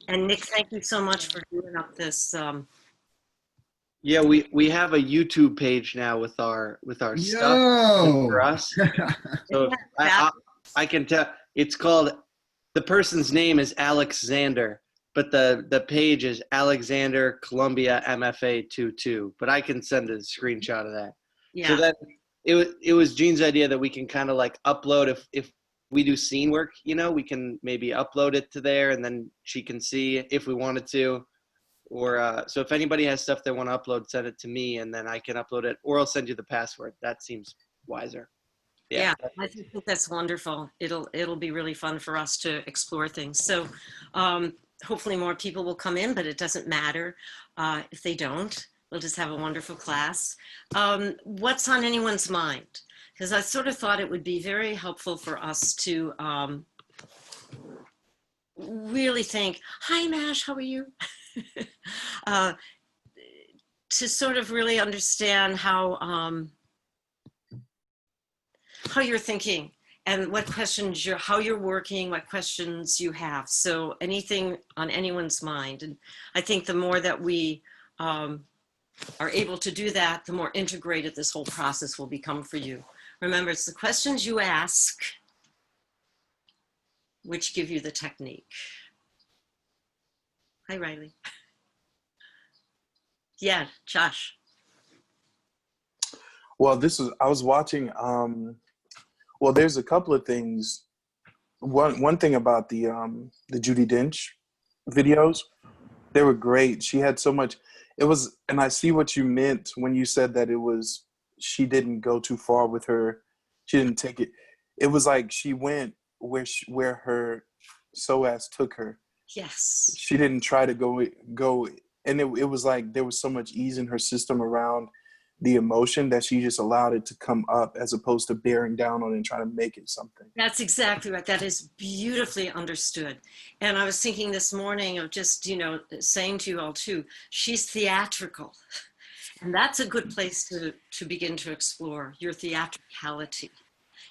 And Nick, thank you so much for doing up this. Yeah, we have a YouTube page now with our stuff just for Yo! us. So I can tell it's called, the person's name is Alexander, but the page is Alexander Columbia MFA 22. But I can send a screenshot of that. Yeah. So that it was Jean's idea that we can kind of like upload if we do scene work, you know, we can maybe upload it to there and then she can see if we wanted to. Or so if anybody has stuff they want to upload, send it to me and then I can upload it, or I'll send you the password. That seems wiser. Yeah, I think that's wonderful. It'll be really fun for us to explore things. So hopefully more people will come in, but it doesn't matter if they don't. We'll just have a wonderful class. What's on anyone's mind? Because I sort of thought it would be very helpful for us to really think, hi Mash, how are you? To sort of really understand how you're thinking and what questions how you're working, what questions you have. So anything on anyone's mind. And I think the more that we are able to do that, the more integrated this whole process will become for you. Remember, it's the questions you ask which give you the technique. Hi, Riley. Yeah, Josh. Well, I was watching, well, there's a couple of things. One thing about the Judi Dench videos, they were great. She had so much, and I see what you meant when you said that she didn't go too far with her. She didn't take it. It was like she went where her SOAS took her. Yes. She didn't try to go. And it was like there was so much ease in her system around the emotion that she just allowed it to come up as opposed to bearing down on it and trying to make it something. That's exactly right. That is beautifully understood. And I was thinking this morning of just, saying to you all too, she's theatrical. And that's a good place to begin to explore your theatricality.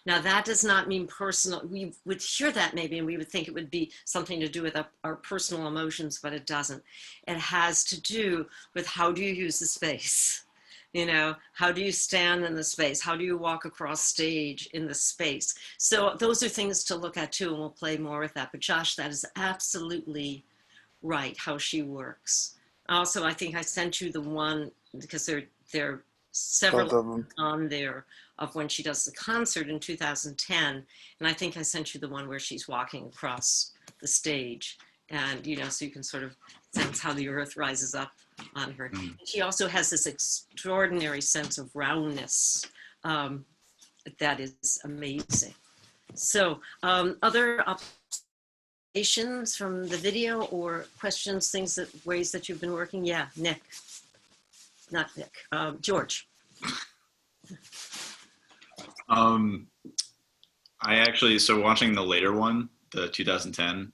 Now, that does not mean personal. We would hear that maybe, and we would think it would be something to do with our personal emotions, but it doesn't. It has to do with how do you use the space? How do you stand in the space? How do you walk across stage in the space? So those are things to look at too, and we'll play more with that. But Josh, that is absolutely right, how she works. Also, I think I sent you the one, because there are several on there of when she does the concert in 2010. And I think I sent you the one where she's walking across the stage and, so you can sort of sense how the earth rises up on her. Mm. She also has this extraordinary sense of roundness that is amazing. So other observations from the video or questions, ways that you've been working? Yeah, Nick. Not Nick, George. I actually, so watching the later one, the 2010,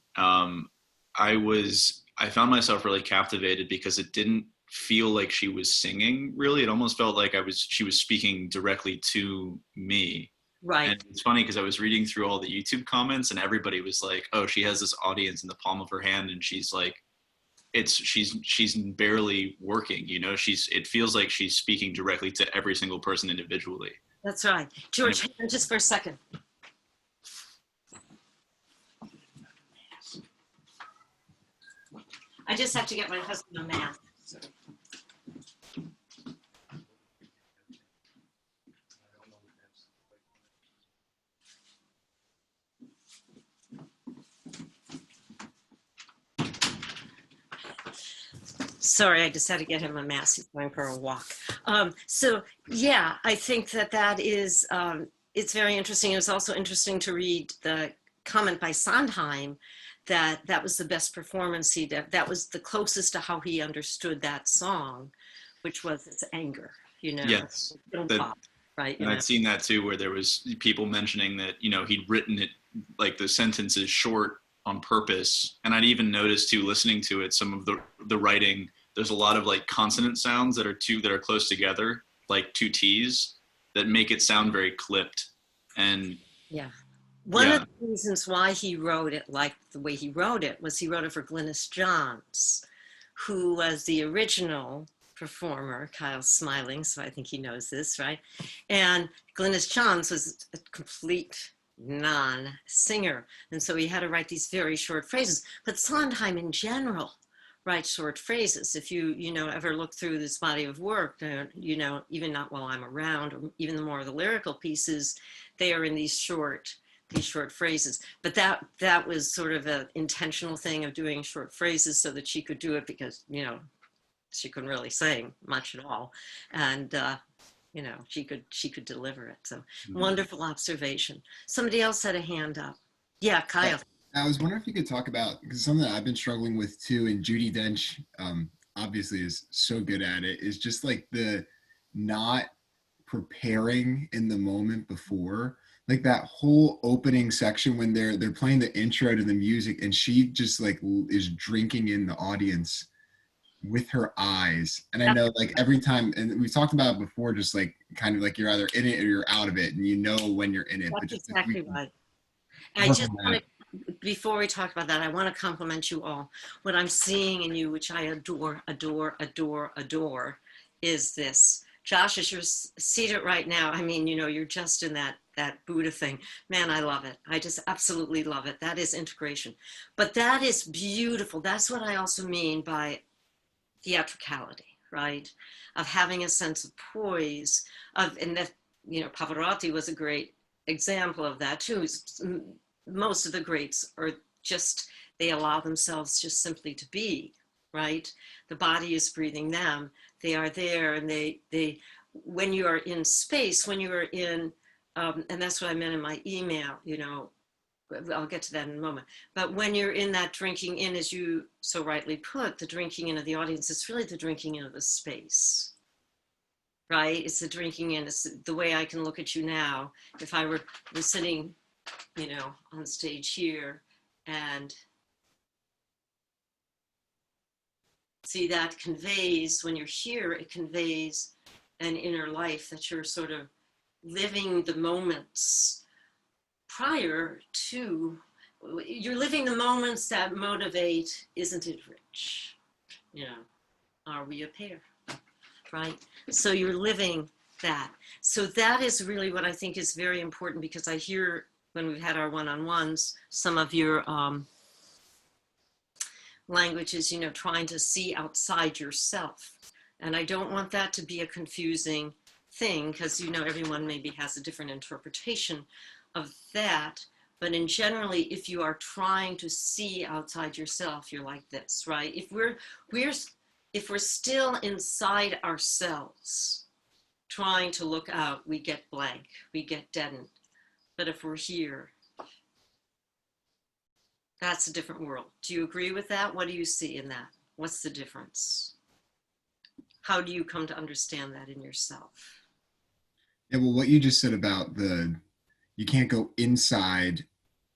I found myself really captivated because it didn't feel like she was singing really. It almost felt like she was speaking directly to me. Right. And it's funny because I was reading through all the YouTube comments and everybody was like, oh, she has this audience in the palm of her hand and she's like, she's barely working, it feels like she's speaking directly to every single person individually. That's right. George, hang on just for a second. I just have to get my husband a mask. So. Sorry, I just had to get him a mask. He's going for a walk. So yeah, I think that is, it's very interesting. It was also interesting to read the comment by Sondheim that was the best performance he did. That was the closest to how he understood that song, which was its anger, Yes. Right. And I'd seen that too, where there was people mentioning that, he'd written it, like the sentences short on purpose. And I'd even noticed too, listening to it, some of the writing, there's a lot of like consonant sounds that are close together, like two T's, that make it sound very clipped. And yeah, One Yeah. of the reasons why he wrote it like the way he wrote it was he wrote it for Glynis Johns, who was the original performer. Kyle's smiling, so I think he knows this, right? And Glynis Johns was a complete non-singer, and so he had to write these very short phrases. But Sondheim in general writes short phrases. If you know ever look through this body of work, you know, even not while I'm around, or even the more of the lyrical pieces, they are in these short phrases. But that was sort of an intentional thing of doing short phrases so that she could do it, because, you know, she couldn't really sing much at all. And, you know, she could deliver it. So wonderful observation. Somebody else had a hand up. Yeah, Kyle. I was wondering if you could talk about, because something that I've been struggling with too, and Judi Dench obviously is so good at it, is just like the not preparing in the moment before. Like that whole opening section when they're playing the intro to the music, and she just like is drinking in the audience with her eyes. And I know like every time, and we've talked about it before, just like kind of like you're either in it or you're out of it, and you know when you're in it. That's but just exactly right. I just want to, before we talk about that, I want to compliment you all. What I'm seeing in you, which I adore, adore, adore, adore, is this. Josh, as you're seated right now, I mean, you know, you're just in that Buddha thing. Man, I love it. I just absolutely love it. That is integration. But that is beautiful. That's what I also mean by theatricality, right? Of having a sense of poise, and that, you know, Pavarotti was a great example of that too. Most of the greats are just, they allow themselves just simply to be, right? The body is breathing them. They are there, and they when you are in space, when you are in, and that's what I meant in my email, you know, I'll get to that in a moment. But when you're in that drinking in, as you so rightly put, the drinking in of the audience, it's really the drinking in of the space, right? It's the drinking in. It's the way I can look at you now. If I were sitting, you know, on stage here, and see, that conveys, when you're here, it conveys an inner life that you're sort of living the moments prior to, you're living the moments that motivate, isn't it rich? You know, are we a pair? Right? So you're living that. So that is really what I think is very important, because I hear when we've had our one-on-ones, some of your languages, you know, trying to see outside yourself. And I don't want that to be a confusing thing, because, you know, everyone maybe has a different interpretation of that. But in generally, if you are trying to see outside yourself, you're like this, right? If we're still inside ourselves, trying to look out, we get blank, we get deadened. But if we're here, that's a different world. Do you agree with that? What do you see in that? What's the difference? How do you come to understand that in yourself? Yeah, well, what you just said about you can't go inside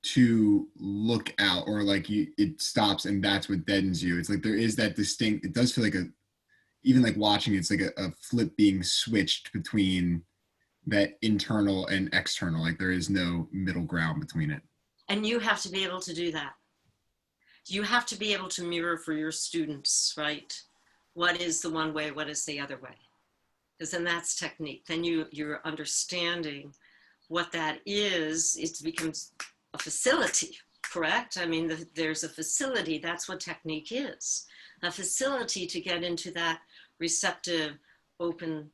to look out, or like it stops and that's what deadens you. It's like there is that distinct, it does feel like even like watching, it's like a flip being switched between that internal and external. Like there is no middle ground between it. And you have to be able to do that. You have to be able to mirror for your students, right? What is the one way? What is the other way? Because then that's technique. Then you're understanding what that is. It becomes a facility, correct? I mean, there's a facility. That's what technique is. A facility to get into that receptive, open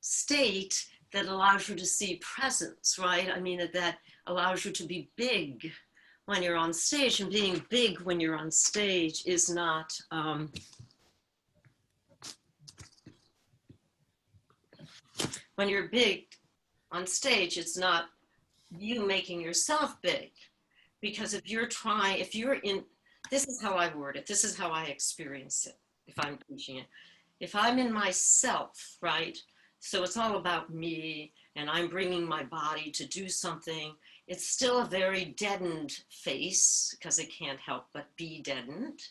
state that allows you to see presence, right? I mean, that allows you to be big when you're on stage, and being big when you're on stage is not, when you're big on stage, it's not you making yourself big. Because if you're in, this is how I word it, this is how I experience it, if I'm teaching it. If I'm in myself, right? So it's all about me, and I'm bringing my body to do something. It's still a very deadened face, because it can't help but be deadened.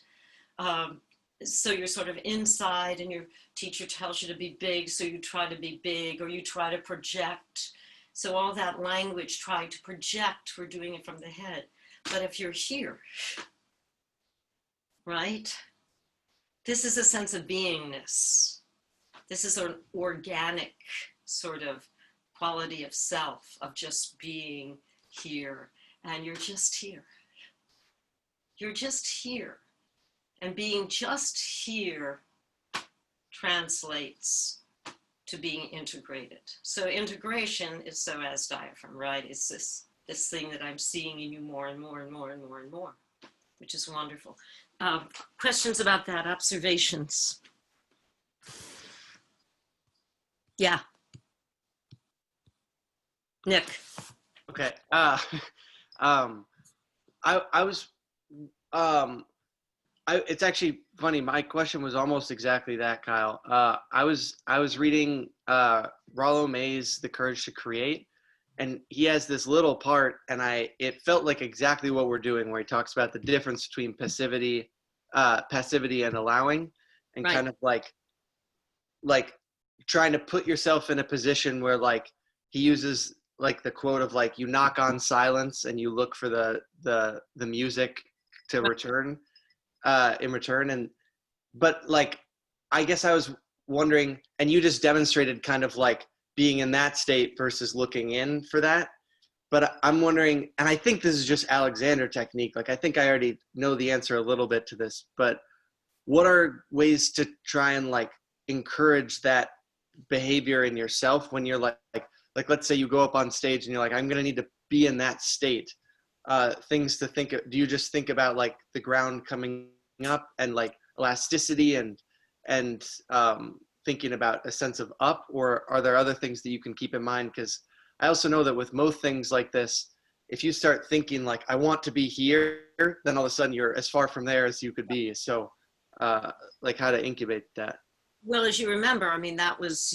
So you're sort of inside, and your teacher tells you to be big, so you try to be big, or you try to project So all that language trying to project, we're doing it from the head. But if you're here, right? This is a sense of beingness. This is an organic sort of quality of self, of just being here. And you're just here. You're just here. And being just here translates to being integrated. So integration is so as diaphragm, right? It's this thing that I'm seeing in you more and more and more and more and more, which is wonderful. Questions about that, observations? Yeah. Nick. Okay. I was, it's actually funny. My question was almost exactly that, Kyle. I was reading Rollo May's The Courage to Create, and he has this little part, and it felt like exactly what we're doing, where he talks about the difference between passivity and allowing, and Right. kind of like trying to put yourself in a position where, like, he uses like the quote of like, you knock on silence and you look for the music to return in return. And but like, I guess I was wondering, and you just demonstrated kind of like being in that state versus looking in for that. But I'm wondering, and I think this is just Alexander technique, like I think I already know the answer a little bit to this, but what are ways to try and like encourage that behavior in yourself when you're like let's say you go up on stage and you're like, I'm going to need to be in that state. Things to think of. Do you just think about like the ground coming up and like elasticity and thinking about a sense of up, or are there other things that you can keep in mind? Because I also know that with most things like this, if you start thinking like, I want to be here, then all of a sudden you're as far from there as you could be. So like how to incubate that. Well, as you remember, I mean, that was,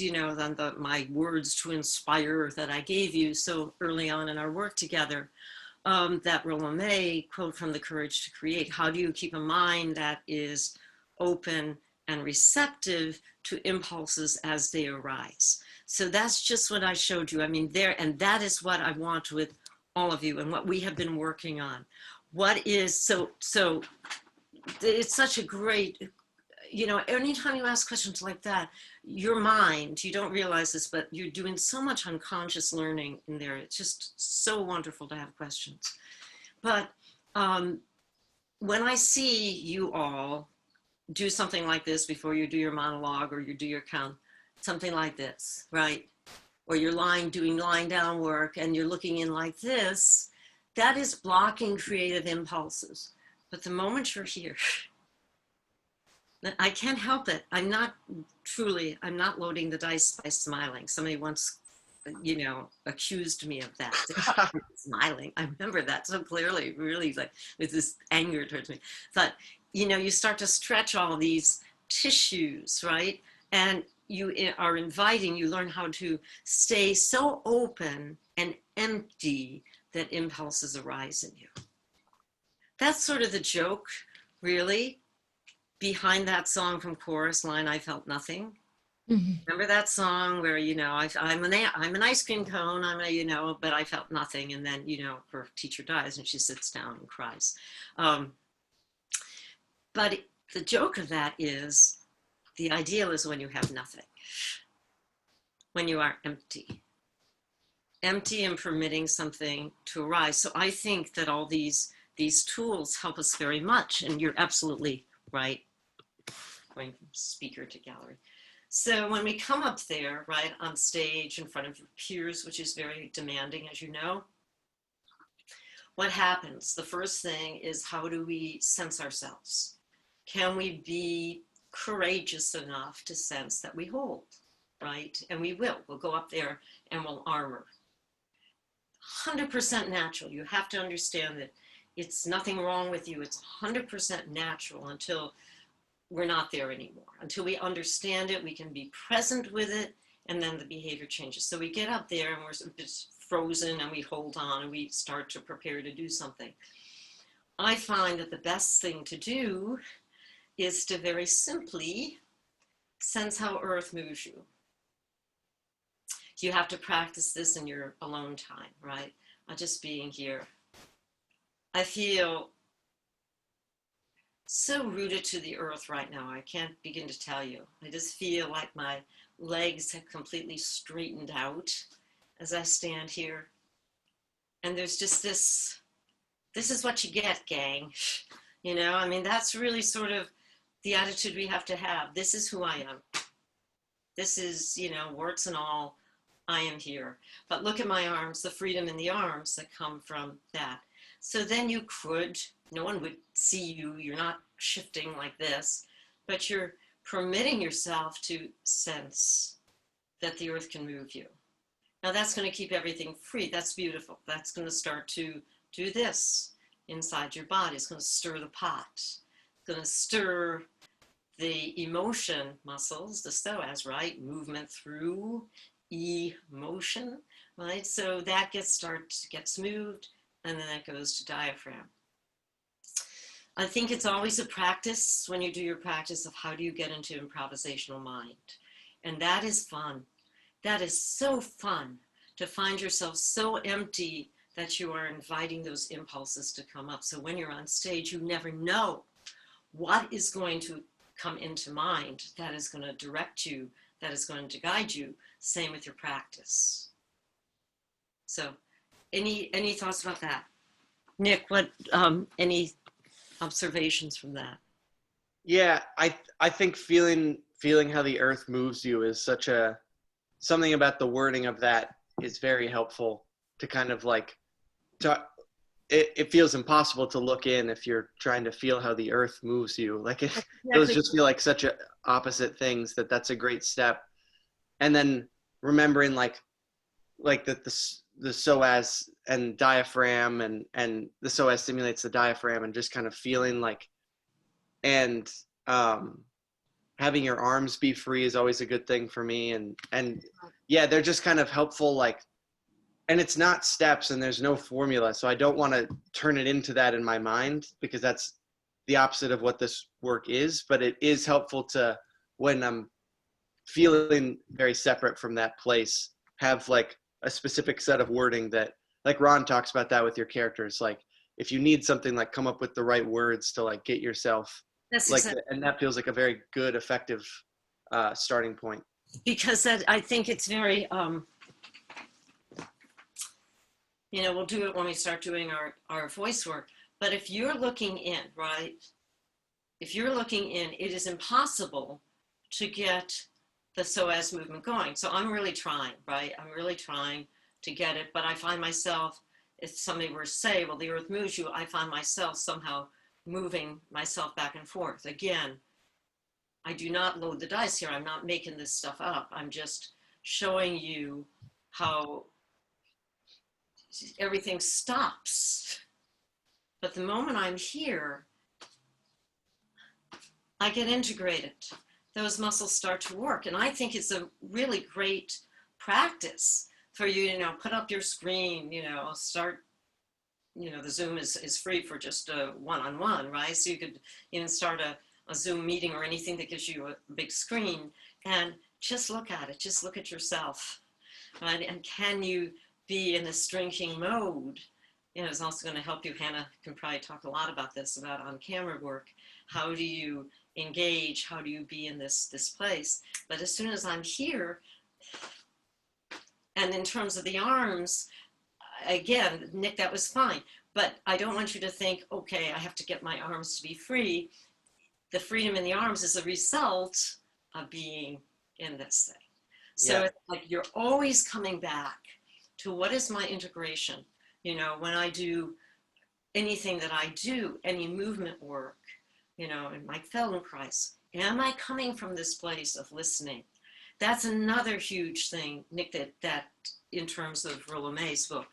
my words to inspire that I gave you so early on in our work together. That Rollo May quote from The Courage to Create. How do you keep a mind that is open and receptive to impulses as they arise? So that's just what I showed you. I mean, and that is what I want with all of you and what we have been working on. What is, so it's such a great, anytime you ask questions like that, your mind, you don't realize this, but you're doing so much unconscious learning in there. It's just so wonderful to have questions. But when I see you all do something like this before you do your monologue or you do your count, something like this, right? Or you're doing lying down work and you're looking in like this, that is blocking creative impulses. But the moment you're here, I can't help it. I'm not loading the dice by smiling. Somebody once, accused me of that. Smiling. I remember that so clearly, really, like with this anger towards me. But, you start to stretch all these tissues, right? And you learn how to stay so open and empty that impulses arise in you. That's sort of the joke, really, behind that song from Chorus Line, I Felt Nothing. Mm-hmm. Remember that song where, I'm an ice cream cone, but I felt nothing. And then, her teacher dies and she sits down and cries. But the joke of that is, the ideal is when you have nothing, when you are empty and permitting something to arise. So I think that all these tools help us very much. And you're absolutely right, going from speaker to gallery. So when we come up there, right, on stage in front of your peers, which is very demanding, as you know, what happens? The first thing is, how do we sense ourselves? Can we be courageous enough to sense that we hold, right? And we will. We'll go up there and we'll armor. 100% natural. You have to understand that it's nothing wrong with you. It's 100% natural until we're not there anymore. Until we understand it, we can be present with it, and then the behavior changes. So we get up there and we're just frozen and we hold on and we start to prepare to do something. I find that the best thing to do is to very simply sense how earth moves you. You have to practice this in your alone time, right? Just being here. I feel so rooted to the earth right now. I can't begin to tell you. I just feel like my legs have completely straightened out as I stand here. And there's just this is what you get, gang. You know, I mean, that's really sort of the attitude we have to have. This is who I am. This is, you know, warts and all, I am here. But look at my arms, the freedom in the arms that come from that. So then you could, no one would see you, you're not shifting like this, but you're permitting yourself to sense that the earth can move you. Now that's going to keep everything free. That's beautiful. That's going to start to do this inside your body. It's going to stir the pot. It's going to stir the emotion muscles, the psoas, right? Movement through emotion, right? So that gets moved, and then that goes to diaphragm. I think it's always a practice when you do your practice of how do you get into improvisational mind. And that is fun. That is so fun to find yourself so empty that you are inviting those impulses to come up. So when you're on stage, you never know what is going to come into mind that is going to direct you, that is going to guide you. Same with your practice. So any thoughts about that? Nick, what any observations from that? Yeah, I think feeling how the earth moves you is such a something about the wording of that is very helpful to kind of like it feels impossible to look in if you're trying to feel how the earth moves you. Like those just feel like such opposite things that's a great step. And then remembering like the psoas and diaphragm and the psoas stimulates the diaphragm and just kind of feeling like, and having your arms be free is always a good thing for me. And yeah, they're just kind of helpful, like, and it's not steps and there's no formula. So I don't want to turn it into that in my mind because that's the opposite of what this work is, but it is helpful to, when I'm feeling very separate from that place, have like a specific set of wording that, like Ron talks about that with your characters. Like if you need something, like come up with the right words to like get yourself That's like, exactly. and that feels like a very good, effective starting point. Because that, I think it's very, you know, we'll do it when we start doing our voice work. But if you're looking in, right? If you're looking in, it is impossible to get the psoas movement going. So I'm really trying, right? I'm really trying to get it. But I find myself, if somebody were to say, well, the earth moves you, I find myself somehow moving myself back and forth. Again, I do not load the dice here. I'm not making this stuff up. I'm just showing you how everything stops. But the moment I'm here, I get integrated. Those muscles start to work. And I think it's a really great practice for you, you know, put up your screen, you know, start, you know, the Zoom is free for just a one-on-one, right? So you could even start a Zoom meeting or anything that gives you a big screen and just look at it, just look at yourself, right? And can you be in this drinking mode? You know, it's also going to help you. Hannah can probably talk a lot about this, about on-camera work. How do you engage? How do you be in this place? But as soon as I'm here, and in terms of the arms, again, Nick, that was fine. But I don't want you to think, okay, I have to get my arms to be free. The freedom in the arms is a result of being in this thing. So it's like you're always coming back to what is my integration. You know, when I do anything that I do, any movement work, you know, in Mike Feldenkrais, am I coming from this place of listening? That's another huge thing, Nick, that in terms of Rollo May's book,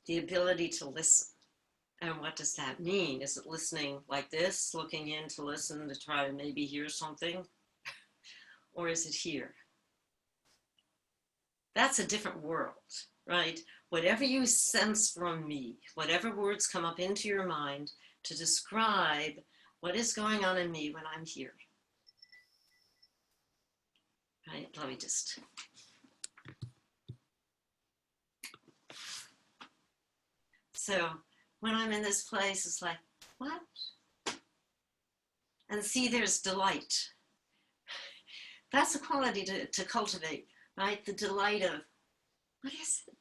the ability to listen. And what does that mean? Is it listening like this, looking in to listen to try to maybe hear something? Or is it here? That's a different world, right? Whatever you sense from me, whatever words come up into your mind to describe what is going on in me when I'm here. Right, let me just. So when I'm in this place, it's like, what? And see, there's delight. That's a quality to cultivate, right? The delight of, what is it?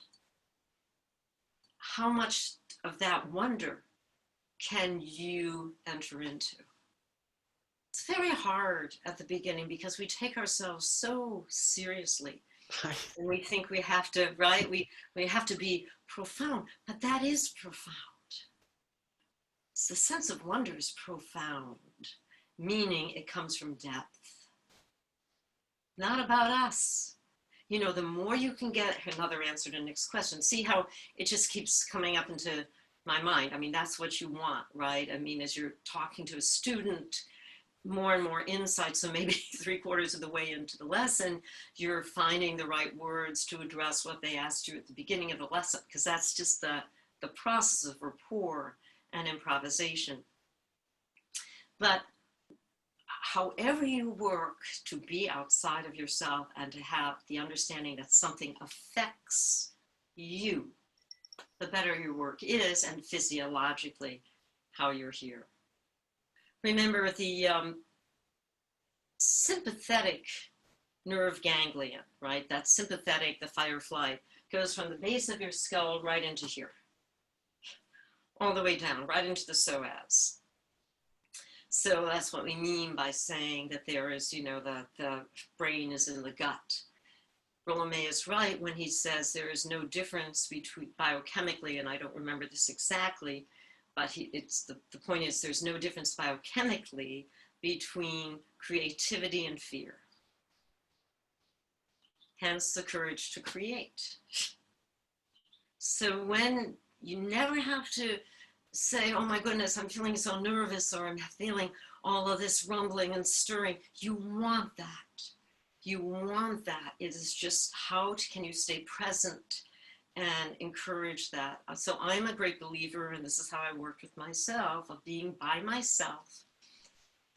How much of that wonder can you enter into? It's very hard at the beginning because we take ourselves so seriously. And we think we have to, right? We have to be profound, but that is profound. It's the sense of wonder is profound, meaning it comes from depth. Not about us. You know, the more you can get, another answer to Nick's question, see how it just keeps coming up into my mind. I mean, that's what you want, right? I mean, as you're talking to a student, more and more insight. So maybe 3/4 of the way into the lesson, you're finding the right words to address what they asked you at the beginning of the lesson, because that's just the process of rapport and improvisation. But however you work to be outside of yourself and to have the understanding that something affects you, the better your work is, and physiologically how you're here. Remember the sympathetic nerve ganglion, right? That sympathetic, the fight or flight, goes from the base of your skull right into here, all the way down, right into the psoas. So that's what we mean by saying that there is, you know, the brain is in the gut. Rolomé is right when he says there is no difference between biochemically, and I don't remember this exactly, but it's the point is there's no difference biochemically between creativity and fear. Hence the courage to create. So when you never have to say, oh my goodness, I'm feeling so nervous, or I'm feeling all of this rumbling and stirring, you want that. You want that. It is just how can you stay present and encourage that. So I'm a great believer, and this is how I worked with myself, of being by myself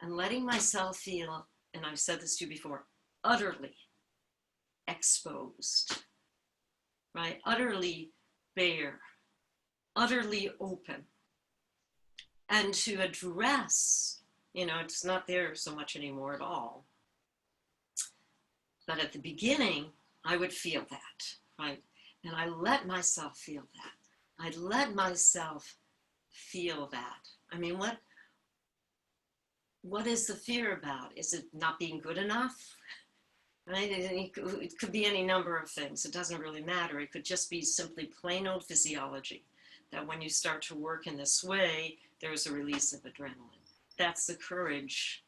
and letting myself feel, and I've said this to you before, utterly exposed, right? Utterly bare, utterly open. And to address, you know, it's not there so much anymore at all. But at the beginning, I would feel that, right? And I let myself feel that. I let myself feel that. I mean, what is the fear about? Is it not being good enough? Right? It could be any number of things. It doesn't really matter. It could just be simply plain old physiology, that when you start to work in this way, there's a release of adrenaline. That's the courage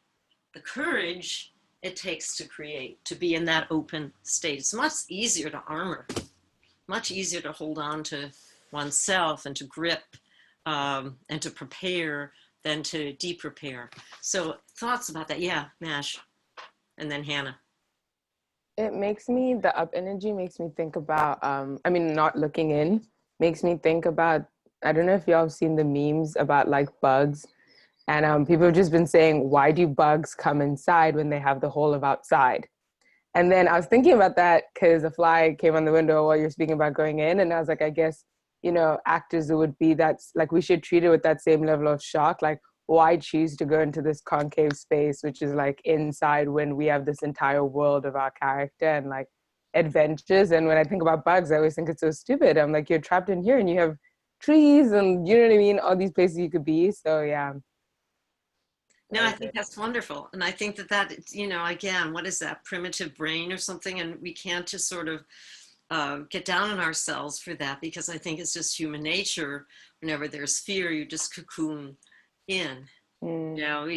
it takes to create, to be in that open state. It's much easier to armor, much easier to hold on to oneself and to grip and to prepare than to de-prepare. So thoughts about that? Yeah, Mash. And then Hannah. It makes me, the up energy makes me think about, I mean, not looking in, makes me think about, I don't know if y'all have seen the memes about like bugs. And people have just been saying, why do bugs come inside when they have the whole of outside? And then I was thinking about that because a fly came on the window while you're speaking about going in. And I was like, I guess, you know, actors, it would be that, like, we should treat it with that same level of shock. Like, why choose to go into this concave space, which is like inside, when we have this entire world of our character and like adventures? And when I think about bugs, I always think it's so stupid. I'm like, you're trapped in here and you have trees and, you know what I mean? All these places you could be. So yeah. No, I think that's wonderful. And I think that, you know, again, what is that, primitive brain or something? And we can't just sort of get down on ourselves for that, because I think it's just human nature. Whenever there's fear, you just cocoon in. You know,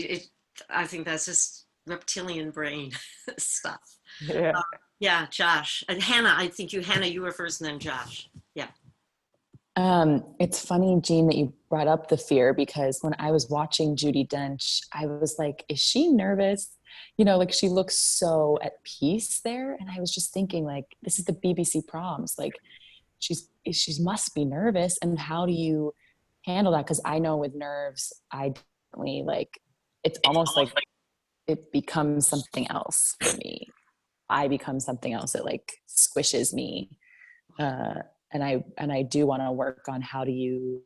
I think that's just reptilian brain stuff. Yeah. Yeah, Josh. And Hannah, I think Hannah, you were first and then Josh. Yeah. It's funny, Jean, that you brought up the fear, because when I was watching Judi Dench, I was like, is she nervous? You know, like, she looks so at peace there. And I was just thinking, like, this is the BBC proms. Like, she must be nervous. And how do you handle that? Because I know with nerves, I definitely, like, it's almost like it becomes something else for me. I become something else. It like squishes me. And I do want to work on how do you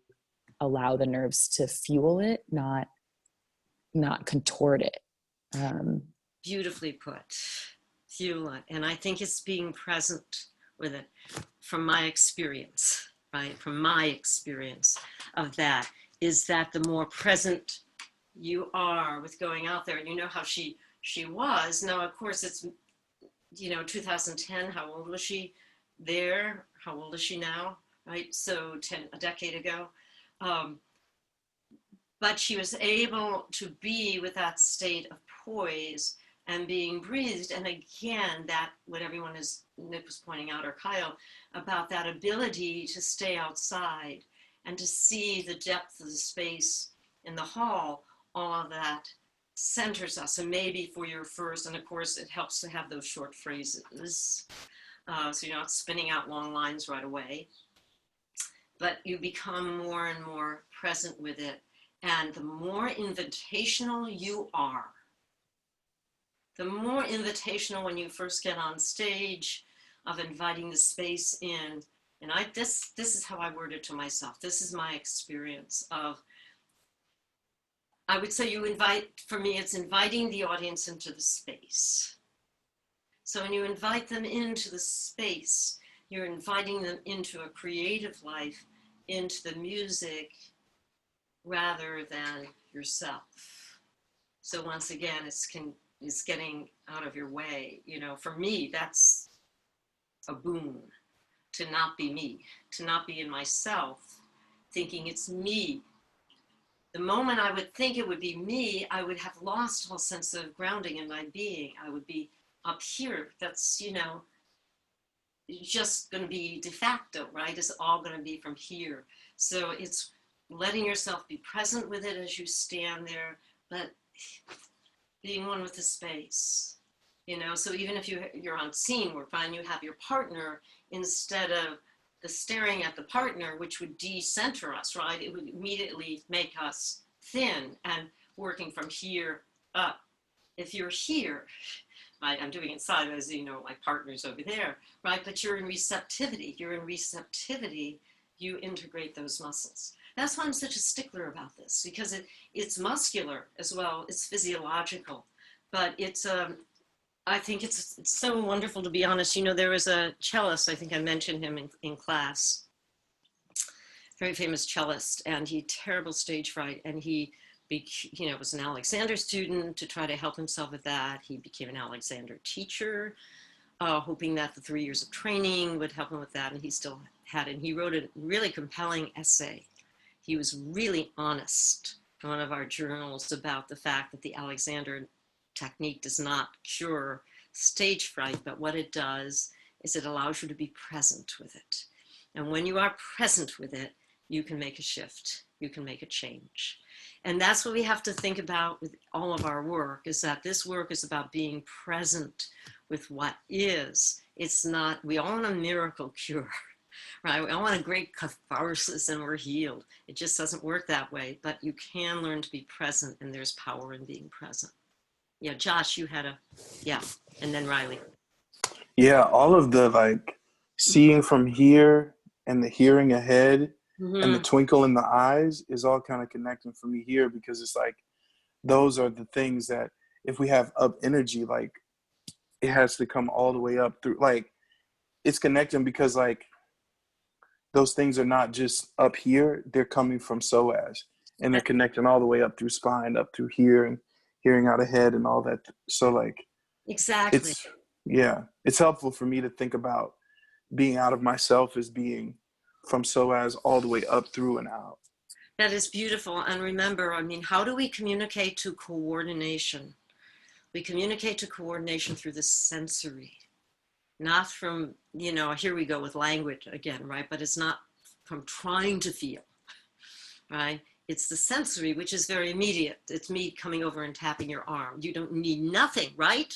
allow the nerves to fuel it, not contort it. Beautifully put, Hewlett. And I think it's being present with it from my experience, right? From my experience of that is that the more present you are with going out there, and you know how she was. Now, of course, it's, 2010, how old was she there? How old is she now? Right? So a decade ago. But she was able to be with that state of poise and being breathed. And again, that what everyone is, Nick was pointing out, or Kyle, about that ability to stay outside and to see the depth of the space in the hall, all of that centers us. And maybe for your first, and of course it helps to have those short phrases. So you're not spinning out long lines right away, but you become more and more present with it. And the more invitational you are, the more invitational when you first get on stage of inviting the space in. And this is how I word it to myself. This is my experience of, I would say for me, it's inviting the audience into the space. So when you invite them into the space, you're inviting them into a creative life, into the music, rather than yourself. So once again, it's getting out of your way. For me, that's a boon, to not be me, to not be in myself, thinking it's me. The moment I would think it would be me, I would have lost all sense of grounding in my being. I would be up here. That's, just going to be de facto, right? It's all going to be from here. So it's letting yourself be present with it as you stand there, but being one with the space, So even if you're on scene work, fine, you have your partner, instead of the staring at the partner, which would decenter us, right? It would immediately make us thin and working from here up. If you're here, right, I'm doing it sideways, my partner's over there, right? But you're in receptivity. You integrate those muscles. That's why I'm such a stickler about this, because it's muscular as well. It's physiological, but I think it's so wonderful, to be honest. There was a cellist, I think I mentioned him in class, very famous cellist, and he terrible stage fright, and he was an Alexander student to try to help himself with that. He became an Alexander teacher, hoping that the 3 years of training would help him with that, and he still had it. And he wrote a really compelling essay. He was really honest in one of our journals about the fact that the Alexander technique does not cure stage fright, but what it does is it allows you to be present with it. And when you are present with it, you can make a shift, you can make a change. And that's what we have to think about with all of our work, is that this work is about being present with what is. It's not, we all want a miracle cure, right? We all want a great catharsis and we're healed. It just doesn't work that way, but you can learn to be present, and there's power in being present. Yeah, Josh, you had and then Riley. Yeah, all of the seeing from here and the hearing ahead and the twinkle in the eyes is all kind of connecting for me here, because it's those are the things that if we have up energy, it has to come all the way up through, it's connecting, because those things are not just up here, they're coming from psoas, and they're connecting all the way up through spine, up through here, and hearing out ahead and all that. So exactly. It's helpful for me to think about being out of myself as being from psoas all the way up through and out. That is beautiful. And remember, how do we communicate to coordination? We communicate to coordination through the sensory, not from, here we go with language again, right? But it's not from trying to feel, right? It's the sensory, which is very immediate. It's me coming over and tapping your arm. You don't need nothing, right?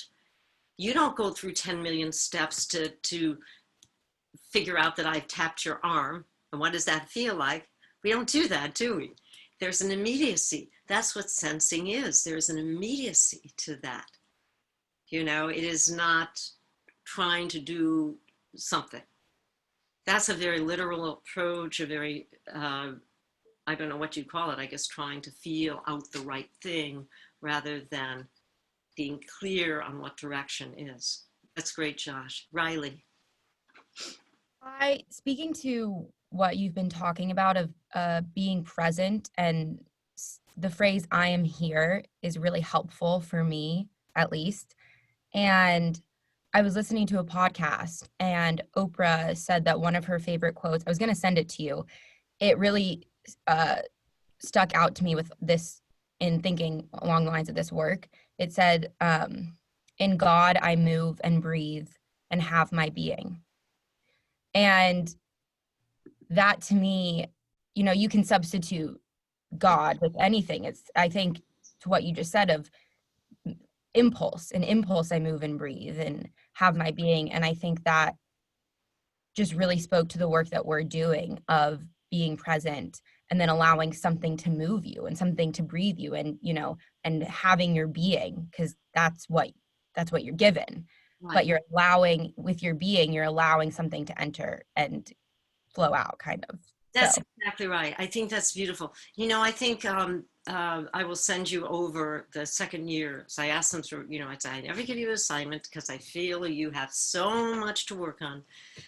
You don't go through 10 million steps to figure out that I've tapped your arm. And what does that feel like? We don't do that, do we? There's an immediacy. That's what sensing is. There's an immediacy to that. It is not trying to do something. That's a very literal approach, a very I don't know what you'd call it, I guess trying to feel out the right thing rather than being clear on what direction is. That's great, Josh. Riley. Speaking to what you've been talking about of being present, and the phrase "I am here" is really helpful for me, at least. And I was listening to a podcast, and Oprah said that one of her favorite quotes, I was going to send it to you. It really stuck out to me with this, in thinking along the lines of this work. It said, "In God I move and breathe and have my being." And that, to me, you know, you can substitute God with anything. It's, I think, to what you just said of impulse. In impulse I move and breathe and have my being. And I think that just really spoke to the work that we're doing of being present and then allowing something to move you and something to breathe you, and, you know, and having your being, because that's what you're given. Right. But you're allowing, with your being, you're allowing something to enter and flow out, kind of. That's So. exactly right. I think that's beautiful. You know, I think I will send you over the second year. So I asked them to, you know, I never give you an assignment because I feel you have so much to work on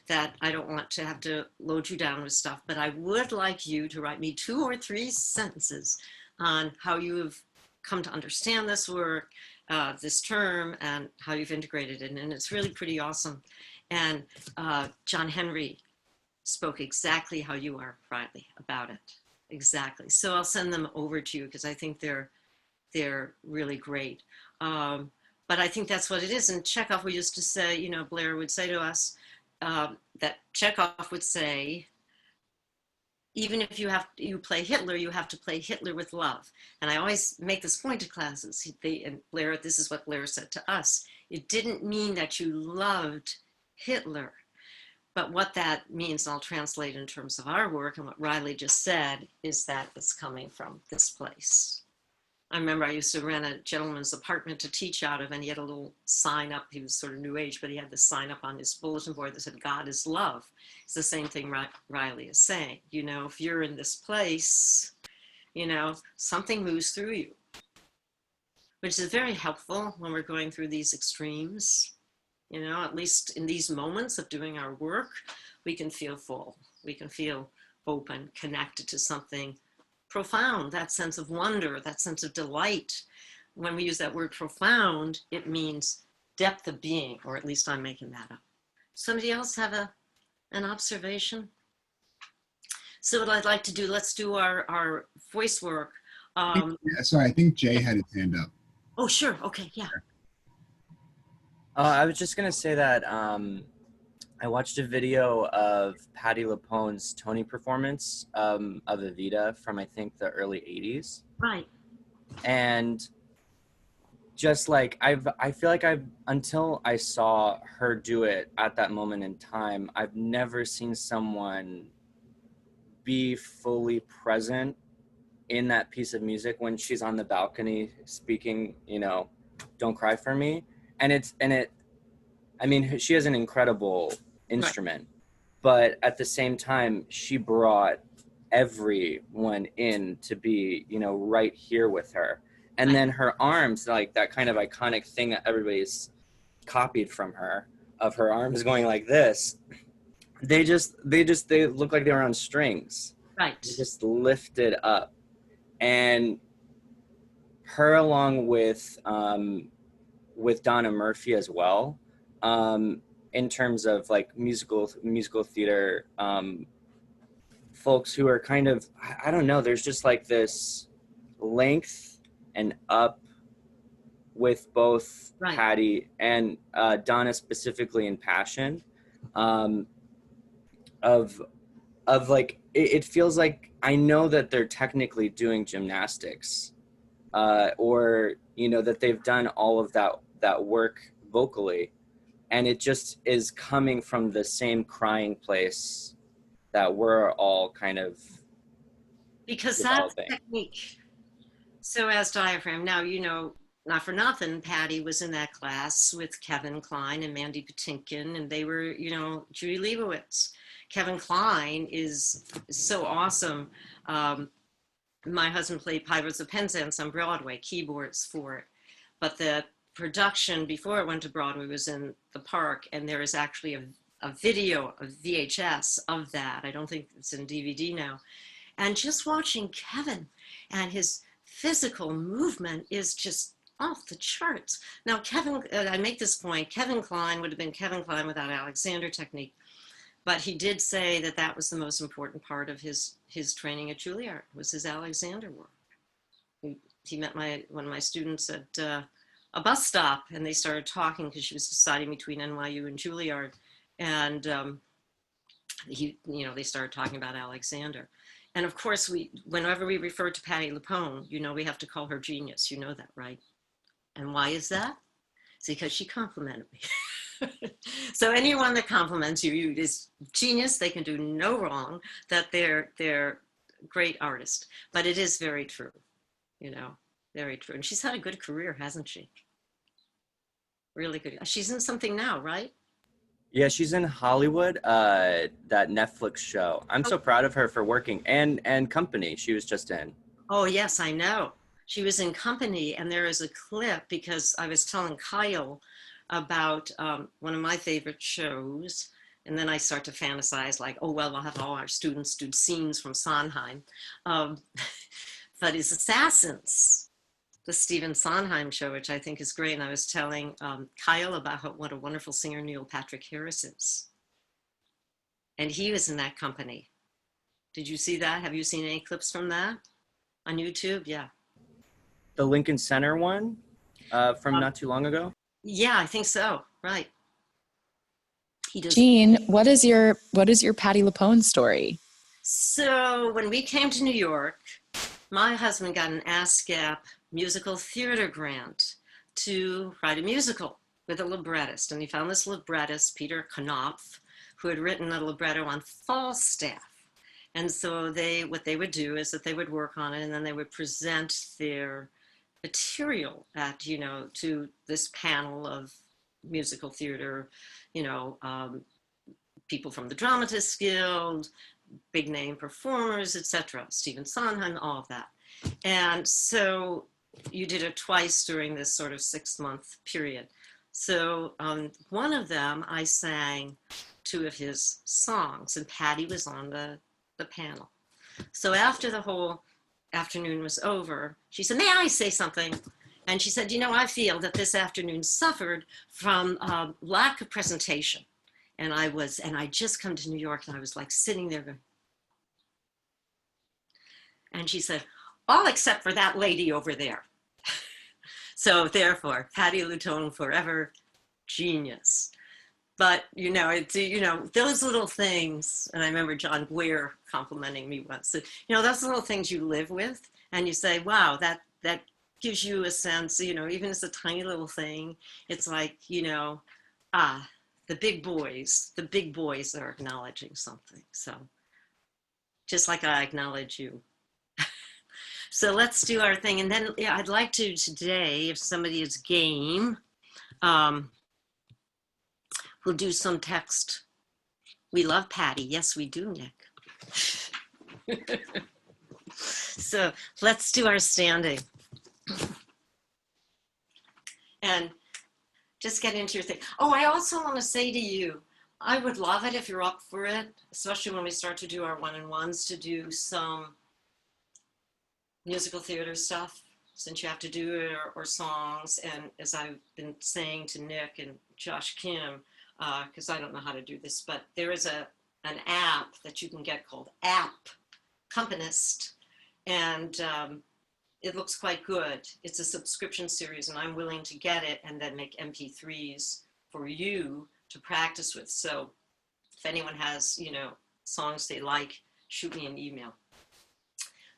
that I don't want to have to load you down with stuff. But I would like you to write me 2 or 3 sentences on how you have come to understand this work, this term, and how you've integrated it. And it's really pretty awesome. And John Henry spoke exactly how you are, Riley, about it. Exactly. So I'll send them over to you because I think they're really great. But I think that's what it is. And Chekhov, we used to say, you know, Blair would say to us that Chekhov would say, even if you play Hitler, you have to play Hitler with love. And I always make this point to classes. And Blair, this is what Blair said to us. It didn't mean that you loved Hitler. But what that means, and I'll translate in terms of our work, and what Riley just said, is that it's coming from this place. I remember I used to rent a gentleman's apartment to teach out of, and he had a little sign up. He was sort of new age, but he had this sign up on his bulletin board that said, "God is love." It's the same thing Riley is saying. You know, if you're in this place, you know, something moves through you, which is very helpful when we're going through these extremes. You know, at least in these moments of doing our work, we can feel full. We can feel open, connected to something profound, that sense of wonder, that sense of delight. When we use that word profound, it means depth of being, or at least I'm making that up. Somebody else have an observation? So what I'd like to do, let's do our voice work. Sorry, I think Jay had his hand up. Oh, sure. Okay, yeah. I was just gonna say that I watched a video of Patti LuPone's Tony performance of Evita from, I think, the early 80s. Right. And just like I feel like until I saw her do it at that moment in time, I've never seen someone be fully present in that piece of music when she's on the balcony speaking, you know, "Don't Cry for Me." I mean, she has an incredible instrument, but at the same time, she brought everyone in to be, you know, right here with her. And then her arms, like that kind of iconic thing that everybody's copied from her, of her arms going like this, they look like they were on strings. Right. They just lifted up. And her, along with Donna Murphy as well, in terms of like musical theater, folks who are kind of, I don't know, there's just like this length and up with both Right. Patti and Donna specifically in Passion, of like, it feels like, I know that they're technically doing gymnastics, or, you know, that they've done all of that work vocally, and it just is coming from the same crying place that we're all kind of Because that's developing. technique. So as diaphragm, now, you know, not for nothing, Patti was in that class with Kevin Kline and Mandy Patinkin, and they were, you know, Judy Leibowitz. Kevin Kline is so awesome. my husband played Pirates of Penzance on Broadway, keyboards for it. But the production before it went to Broadway was in the park, and there is actually a video, a VHS of that. I don't think it's in DVD now. And just watching Kevin and his physical movement is just off the charts. Now, Kevin, I make this point, Kevin Kline would have been Kevin Kline without Alexander technique. But he did say that that was the most important part of his training at Juilliard, was his Alexander work. He met one of my students at a bus stop, and they started talking because she was deciding between NYU and Juilliard. And they started talking about Alexander. And of course, whenever we refer to Patti LuPone, we have to call her genius. You know that, right? And why is that? It's because she complimented me. So anyone that compliments you is genius. They can do no wrong, that they're great artist. But it is very true, very true. And she's had a good career, hasn't she? Really good. She's in something now, right? Yeah, she's in Hollywood, that Netflix show. I'm so proud of her for working, and Company she was just in. Oh, yes, I know. She was in Company, and there is a clip, because I was telling Kyle about one of my favorite shows, and then I start to fantasize like, oh, well, we'll have all our students do scenes from Sondheim. But it's Assassins, the Stephen Sondheim show, which I think is great. And I was telling Kyle about what a wonderful singer Neil Patrick Harris is. And he was in that Company. Did you see that? Have you seen any clips from that on YouTube? Yeah. The Lincoln Center one from not too long ago? Yeah, I think so. Right. He does. Jean, what is your Patti LuPone story? So when we came to New York, my husband got an ASCAP musical theater grant to write a musical with a librettist. And he found this librettist, Peter Knopf, who had written a libretto on Falstaff. And so what they would do is that they would work on it, and then they would present their material to this panel of musical theater, people from the Dramatists Guild, big name performers, etc. Stephen Sondheim, all of that. And so you did it twice during this sort of 6-month period. So one of them, I sang 2 of his songs, and Patti was on the panel. So after the whole afternoon was over, she said, may I say something? And she said, I feel that this afternoon suffered from lack of presentation. And I just come to New York, and I was like sitting there going, and she said, all except for that lady over there. So therefore, Patti LuPone forever, genius. But, it's, those little things, and I remember John Guare complimenting me once, that, those little things you live with, and you say, wow, that gives you a sense, even as a tiny little thing, it's like, the big boys are acknowledging something. So just like I acknowledge you. So let's do our thing. And then I'd like to today, if somebody is game, we'll do some text. We love Patti. Yes, we do, Nick. So let's do our standing. And just get into your thing. Oh, I also want to say to you, I would love it if you're up for it, especially when we start to do our one-on-ones, to do some musical theater stuff, since you have to do it, or songs. And as I've been saying to Nick and Josh Kim, because I don't know how to do this, but there is an app that you can get called App Accompanist, and it looks quite good. It's a subscription series, and I'm willing to get it and then make MP3s for you to practice with. So if anyone has, songs they like, shoot me an email.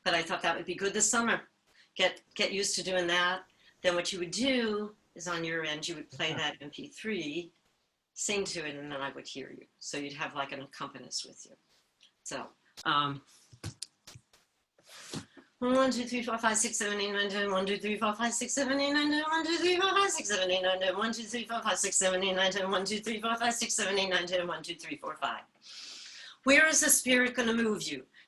But I thought that would be good this summer. Get used to doing that. Then what you would do is on your end, you would play that MP3, sing to it, and then I would hear you. So you'd have like an accompanist with you. So 1, 2, 3, 4, 5, 6, 7, 8, 9, 10. 1, 2, 3, 4, 5, 6, 7, 8, 9, 10. 1, 2, 3, 4, 5, 6, 7, 8, 9, 10. 1, 2, 3, 4, 5, 6, 7, 8, 9, 10. 1, 2, 3, 4, 5, 6, 7, 8, 9, 10. 1, 2, 3, 4, 5. Where is the spirit going to move you?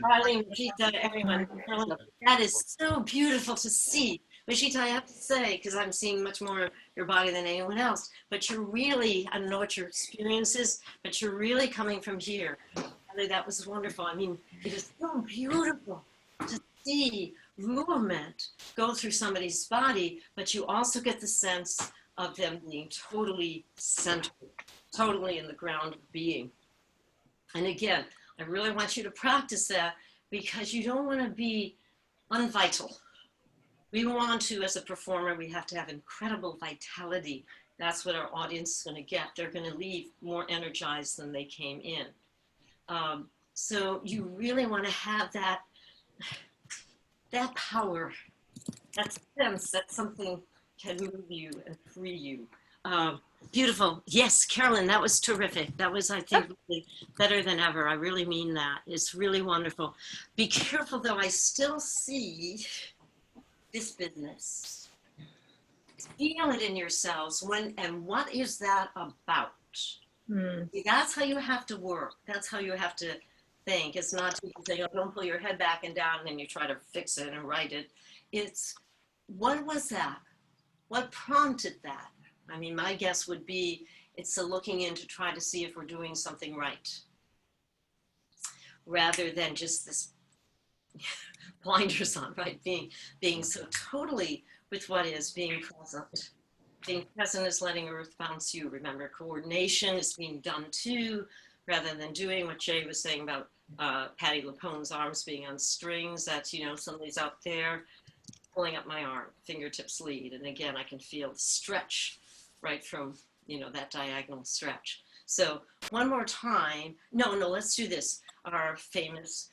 Darling Rita, everyone, that is so beautiful to see. Rashita, I have to say, because I'm seeing much more of your body than anyone else, but you're really, I don't know what your experience is, but you're really coming from here. That was wonderful. I mean, it is so beautiful to see movement go through somebody's body, but you also get the sense of them being totally centered, totally in the ground of being. And again, I really want you to practice that because you don't want to be unvital. We want to, as a performer, we have to have incredible vitality. That's what our audience is going to get. They're going to leave more energized than they came in. So you really want to have that power, that sense that something can move you and free you. Beautiful. Yes, Carolyn, that was terrific. That was, I think, really better than ever. I really mean that. It's really wonderful. Be careful, though. I still see this business. Feel it in yourselves. And what is that about? See, that's how you have to work. That's how you have to think. It's not to say, oh, don't pull your head back and down and then you try to fix it and write it. It's, what was that? What prompted that? I mean, my guess would be it's a looking in to try to see if we're doing something right, rather than just this blinders on, right? Being so totally with what is, being present. Being present is letting earth bounce you. Remember, coordination is being done too, rather than doing what Jay was saying about Patti LuPone's arms being on strings. That's, you know, somebody's out there pulling up my arm, fingertips lead. And again, I can feel the stretch right from, you know, that diagonal stretch. So one more time. No, let's do this. Our famous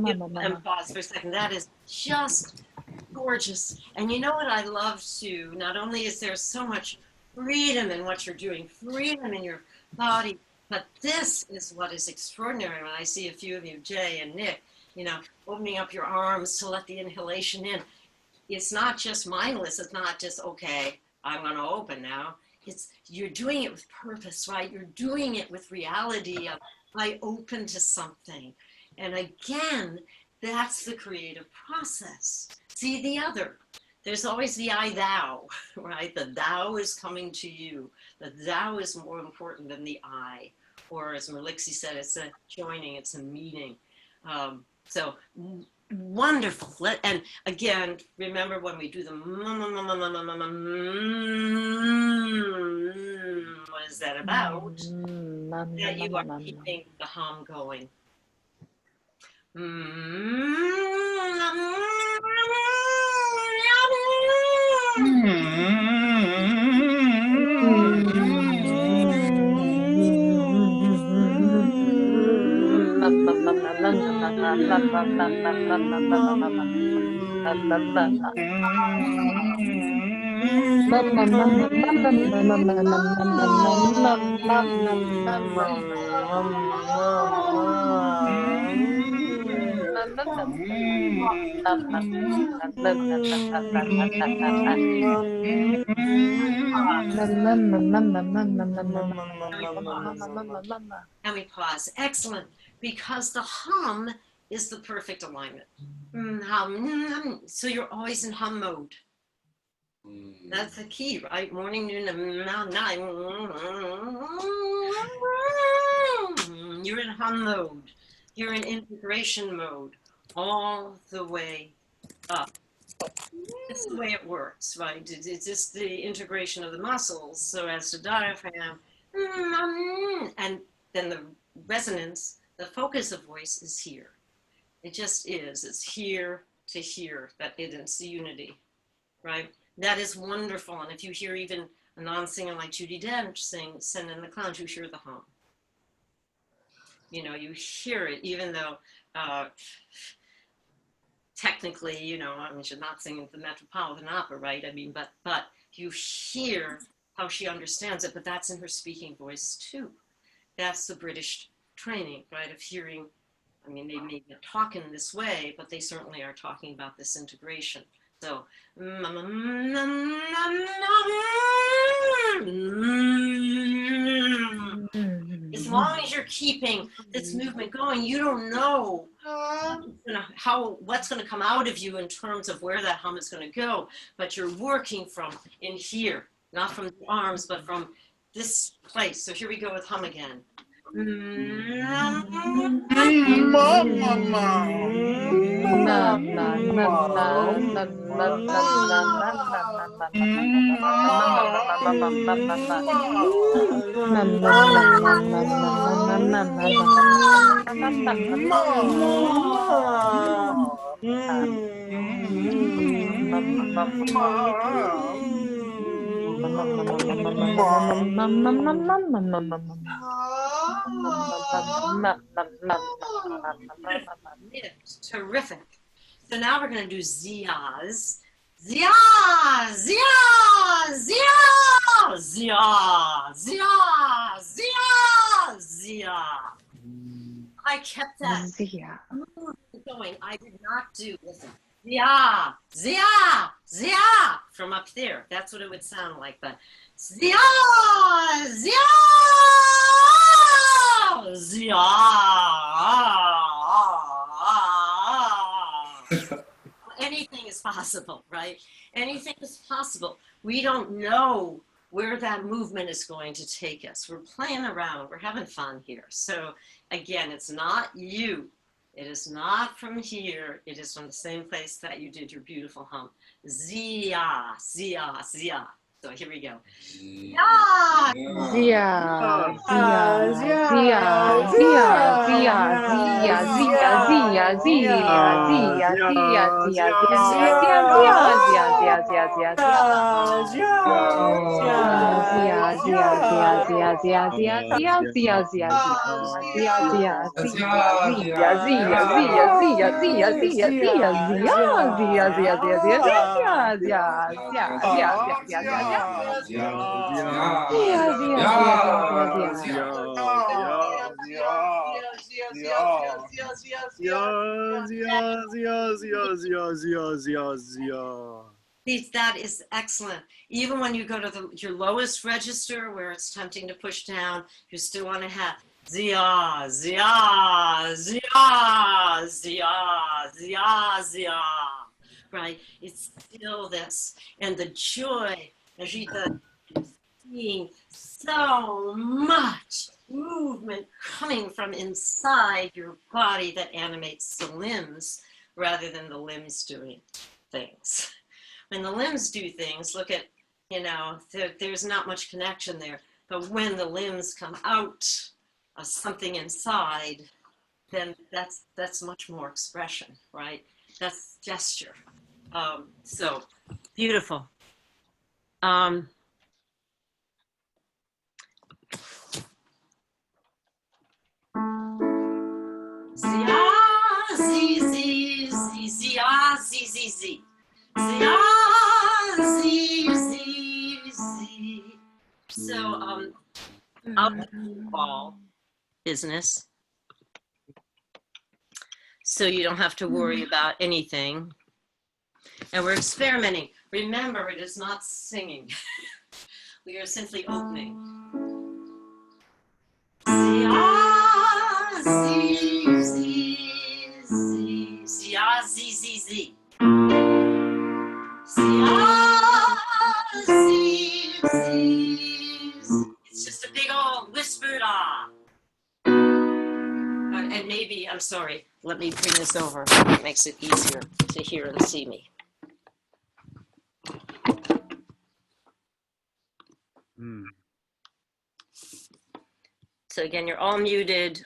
beautiful. And pause for a second. That is just gorgeous. And you know what I love too? Not only is there so much freedom in what you're doing, freedom in your body, but this is what is extraordinary when I see a few of you, Jay and Nick, you know, opening up your arms to let the inhalation in. It's not just mindless. It's not just, okay, I'm going to open now. It's, you're doing it with purpose, right? You're doing it with reality of, I open to something. And again, that's the creative process. See the other. There's always the I thou, right? The thou is coming to you. The thou is more important than the I. Or as Merlixi said, it's a joining, it's a meeting. So wonderful. And again, remember when we do the what is that about? That you are keeping the hum going. And we pause. Excellent. Because the hum is the perfect alignment. So you're always in hum mode. That's the key, right? Morning, noon, and night. You're in hum mode. You're in integration mode all the way up. It's the way it works, right? It's just the integration of the muscles. So as the diaphragm, and then the resonance, the focus of voice is here. It just is. It's here to here. That it's unity, right? That is wonderful. And if you hear even a non-singer like Judi Dench sing Send in the Clowns, you hear the hum. You know, you hear it, even though technically, you know, I mean, she's not singing the Metropolitan Opera, right? I mean, but you hear how she understands it, but that's in her speaking voice too. That's the British training, right, of hearing. I mean, they may not talk in this way, but they certainly are talking about this integration. So, as long as you're keeping this movement going, you don't know what's going to come out of you in terms of where that hum is going to go, but you're working from in here, not from the arms, but from this place. So here we go with hum again. Terrific. So now we're going to do zias. Zia, zia, zia, zia, zia, zia, zia. I kept that Zia. going. I did not do, listen, zia, zia, zia from up there. That's what it would sound like, but zia, zia, zia. Anything is possible, right? Anything is possible. We don't know where that movement is going to take us. We're playing around. We're having fun here. So again, it's not you. It is not from here. It is from the same place that you did your beautiful hum. Zia, zia, zia. So here we go. Zia, Zia, zia, zia, zia, zia, zia, zia, zia, zia, zia, zia, zia, That is excellent. Even when you go to your lowest register where it's tempting to push down, you still want to have zia, zia, zia, zia, zia, zia. Right? It's still this. And the joy, Ajita, seeing so much movement coming from inside your body that animates the limbs rather than the limbs doing things. When the limbs do things, look at, there's not much connection there. But when the limbs come out of something inside, then that's much more expression, right? That's gesture. So beautiful. Zia, zi, zi, zi, zia, zi, zi, zi. Zia, zi, zi, zi. So, up ball business. So you don't have to worry about anything. And we're experimenting. Remember, it is not singing. We are simply opening. Zia, zi, zi, zi, zia, zi, zi, zi. It's just a big old whispered ah. And maybe, I'm sorry, let me bring this over. It makes it easier to hear and see me. So again, you're all muted.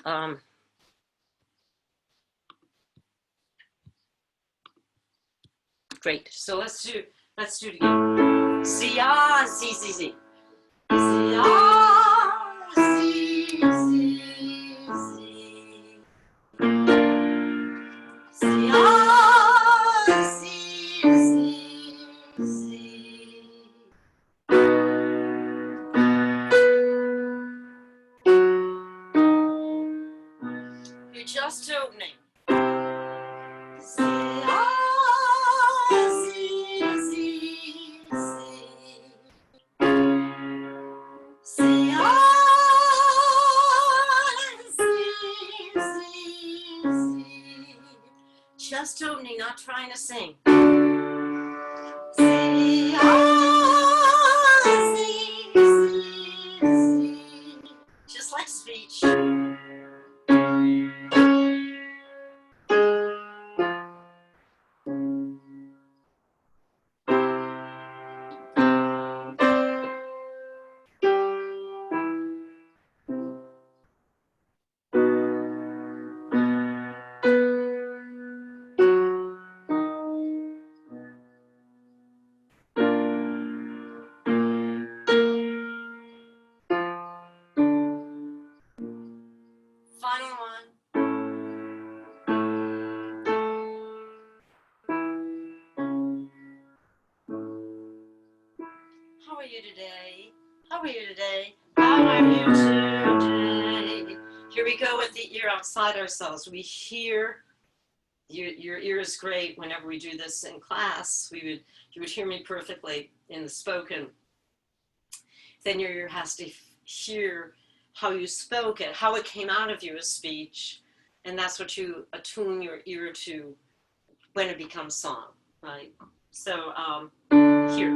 Great. So let's do it again. Zia, zi, zi, zi. Zia, zi, zi, zi. Zia, zi, zi, zi. just opening. Just opening, not trying to sing. Just like speech. Final one. How are you today? How are you today? How are you today? Here we go with the ear outside ourselves. We hear, your ear is great whenever we do this in class. You would hear me perfectly in the spoken. Then your ear has to hear how you spoke it, how it came out of you as speech. And that's what you attune your ear to when it becomes song, right? So here,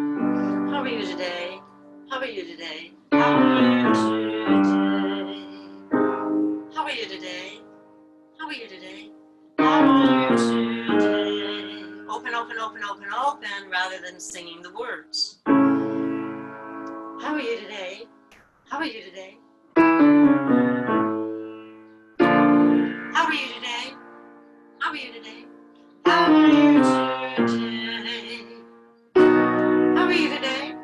how are you today? How are you today? How are you today? How are you today? How are you today? How are you today? Open, open, open, open, open, rather than singing the words. How are you today? How are you today? How are you today? How are you today? How are you today? How are you today?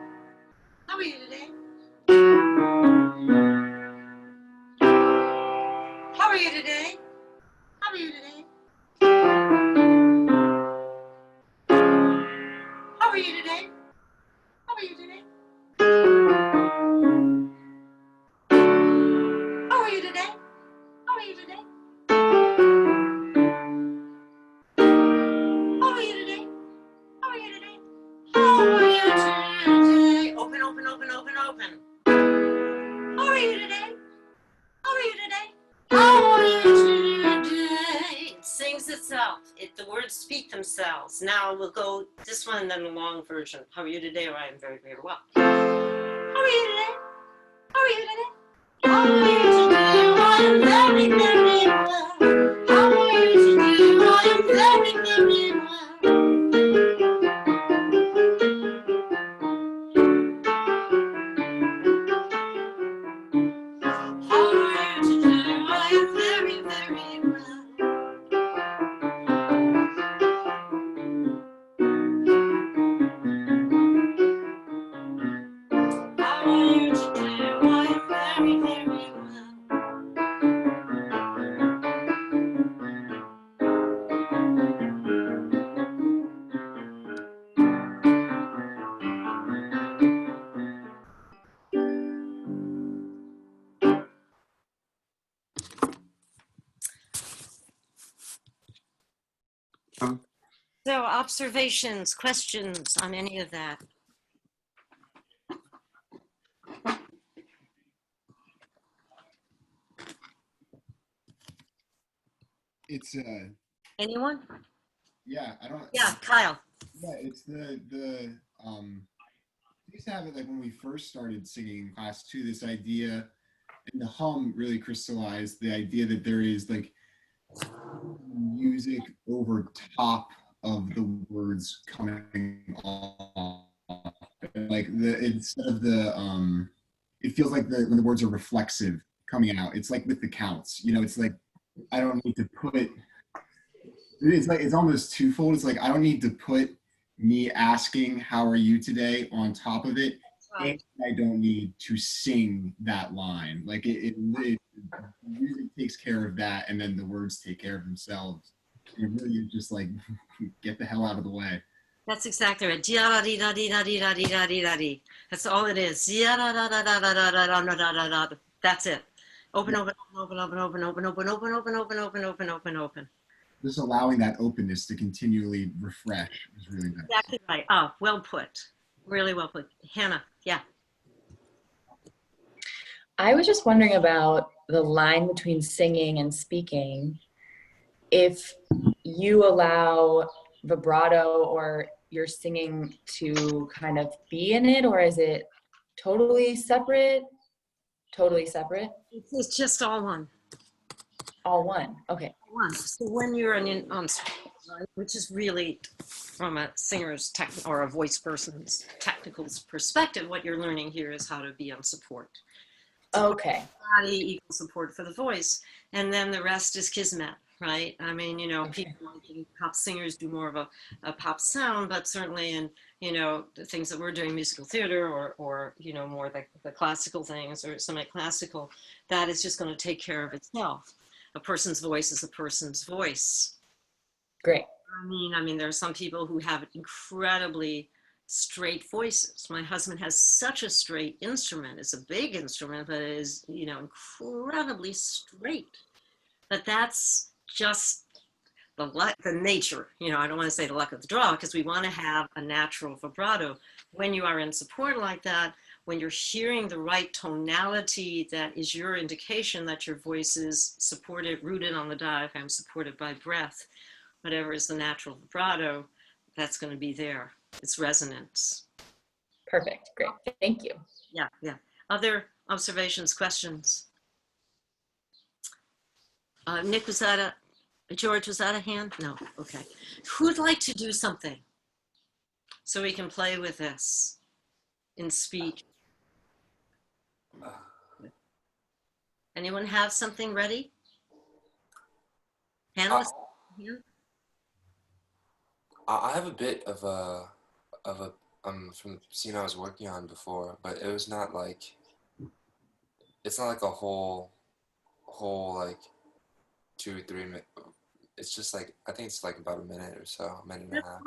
How are you today? How are you today? How are you today? How are you today? How are you today? How are you today? How are you today? How are you today? How are you today? How are you today? Open, open, open, open, open. How are you today? How are you today? How are you today? It sings itself. The words speak themselves. Now we'll go this one and then the long version. How are you today? Or I am very, very well. How are you today? How are you today? How are you today? I am very, very well. How are you today? I am very, very well. How are you today? I am very, very well. How are you today? I am very, very well. So observations, questions on any of that? It's Anyone? yeah, I don't. Yeah, Kyle. Yeah, it's I used to have it like when we first started singing in class too, this idea, and the hum really crystallized the idea that there is like music over top of the words coming off. Like instead of it feels like when the words are reflexive coming out, it's like with the counts, it's like I don't need to put, it's like, it's almost twofold. It's like, I don't need to put me asking, how are you today on top of it. And I don't need to sing that line. Like music takes care of that. And then the words take care of themselves. And really is just like, get the hell out of the way. That's exactly right. That's all it is. That's it. Open, open, open, open, open, open, open, open, open, open, open, open, open, open. Just allowing that openness to continually refresh is really nice. Exactly right. Oh, well put. Really well put. Hannah, yeah. I was just wondering about the line between singing and speaking. If you allow vibrato or your singing to kind of be in it, or is it totally separate? Totally separate? It's just all one. All one. Okay. One. So when you're which is really from a singer's or a voice person's technical perspective, what you're learning here is how to be on support. Okay. Body equals support for the voice, and then the rest is kismet, right? I mean, you know, people like pop singers do more of a pop sound, but certainly in, you know, the things that we're doing, musical theater or you know, more the classical things or semi-classical, that is just going to take care of itself. A person's voice is a person's voice. Great. I mean, there are some people who have incredibly straight voices. My husband has such a straight instrument. It's a big instrument, but it is, you know, incredibly straight. But that's just the nature. You know, I don't want to say the luck of the draw, because we want to have a natural vibrato. When you are in support like that, when you're hearing the right tonality, that is your indication that your voice is supported, rooted on the diaphragm, supported by breath. Whatever is the natural vibrato, that's going to be there. It's resonance. Perfect. Great. Thank you. Yeah, yeah. Other observations, questions? Nick, George, was that a hand? No. Okay. Who'd like to do something so we can play with this in speech? Anyone have something ready? Hannah? I have a bit of a from the scene I was working on before, but it was not like, it's not like a whole like 2 or 3 minutes. It's just like, I think it's like about a minute or so, a minute and a half.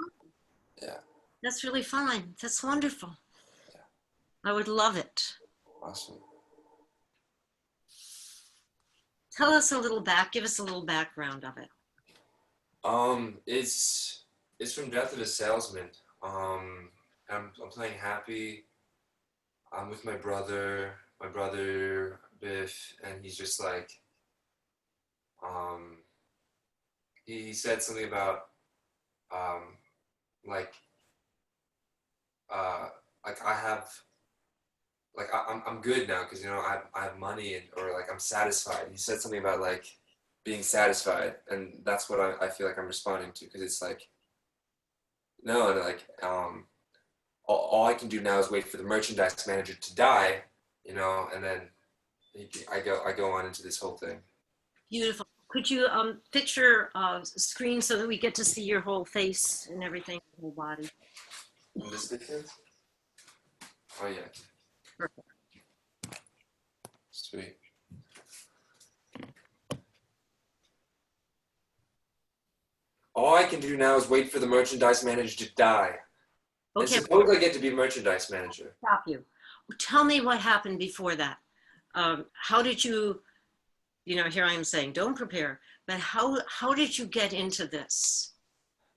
Yeah. That's really fine. That's wonderful. Yeah. I would love it. Awesome. Tell us a little give us a little background of it. It's from Death of a Salesman. I'm playing Happy. I'm with my brother Biff, and he's just like, he said something about, I'm good now because, you know, I have money or like I'm satisfied. He said something about like being satisfied, and that's what I feel like I'm responding to, because it's like, no, like all I can do now is wait for the merchandise manager to die, you know, and then I go on into this whole thing. Beautiful. Could you picture screen so that we get to see your whole face and everything, your whole body? In this distance? Oh yeah. Perfect. Sweet. All I can do now is wait for the merchandise manager to die. Okay. And suppose I get to be merchandise manager. Stop you. Tell me what happened before that. How did you, you know, here I am saying, don't prepare, but how did you get into this?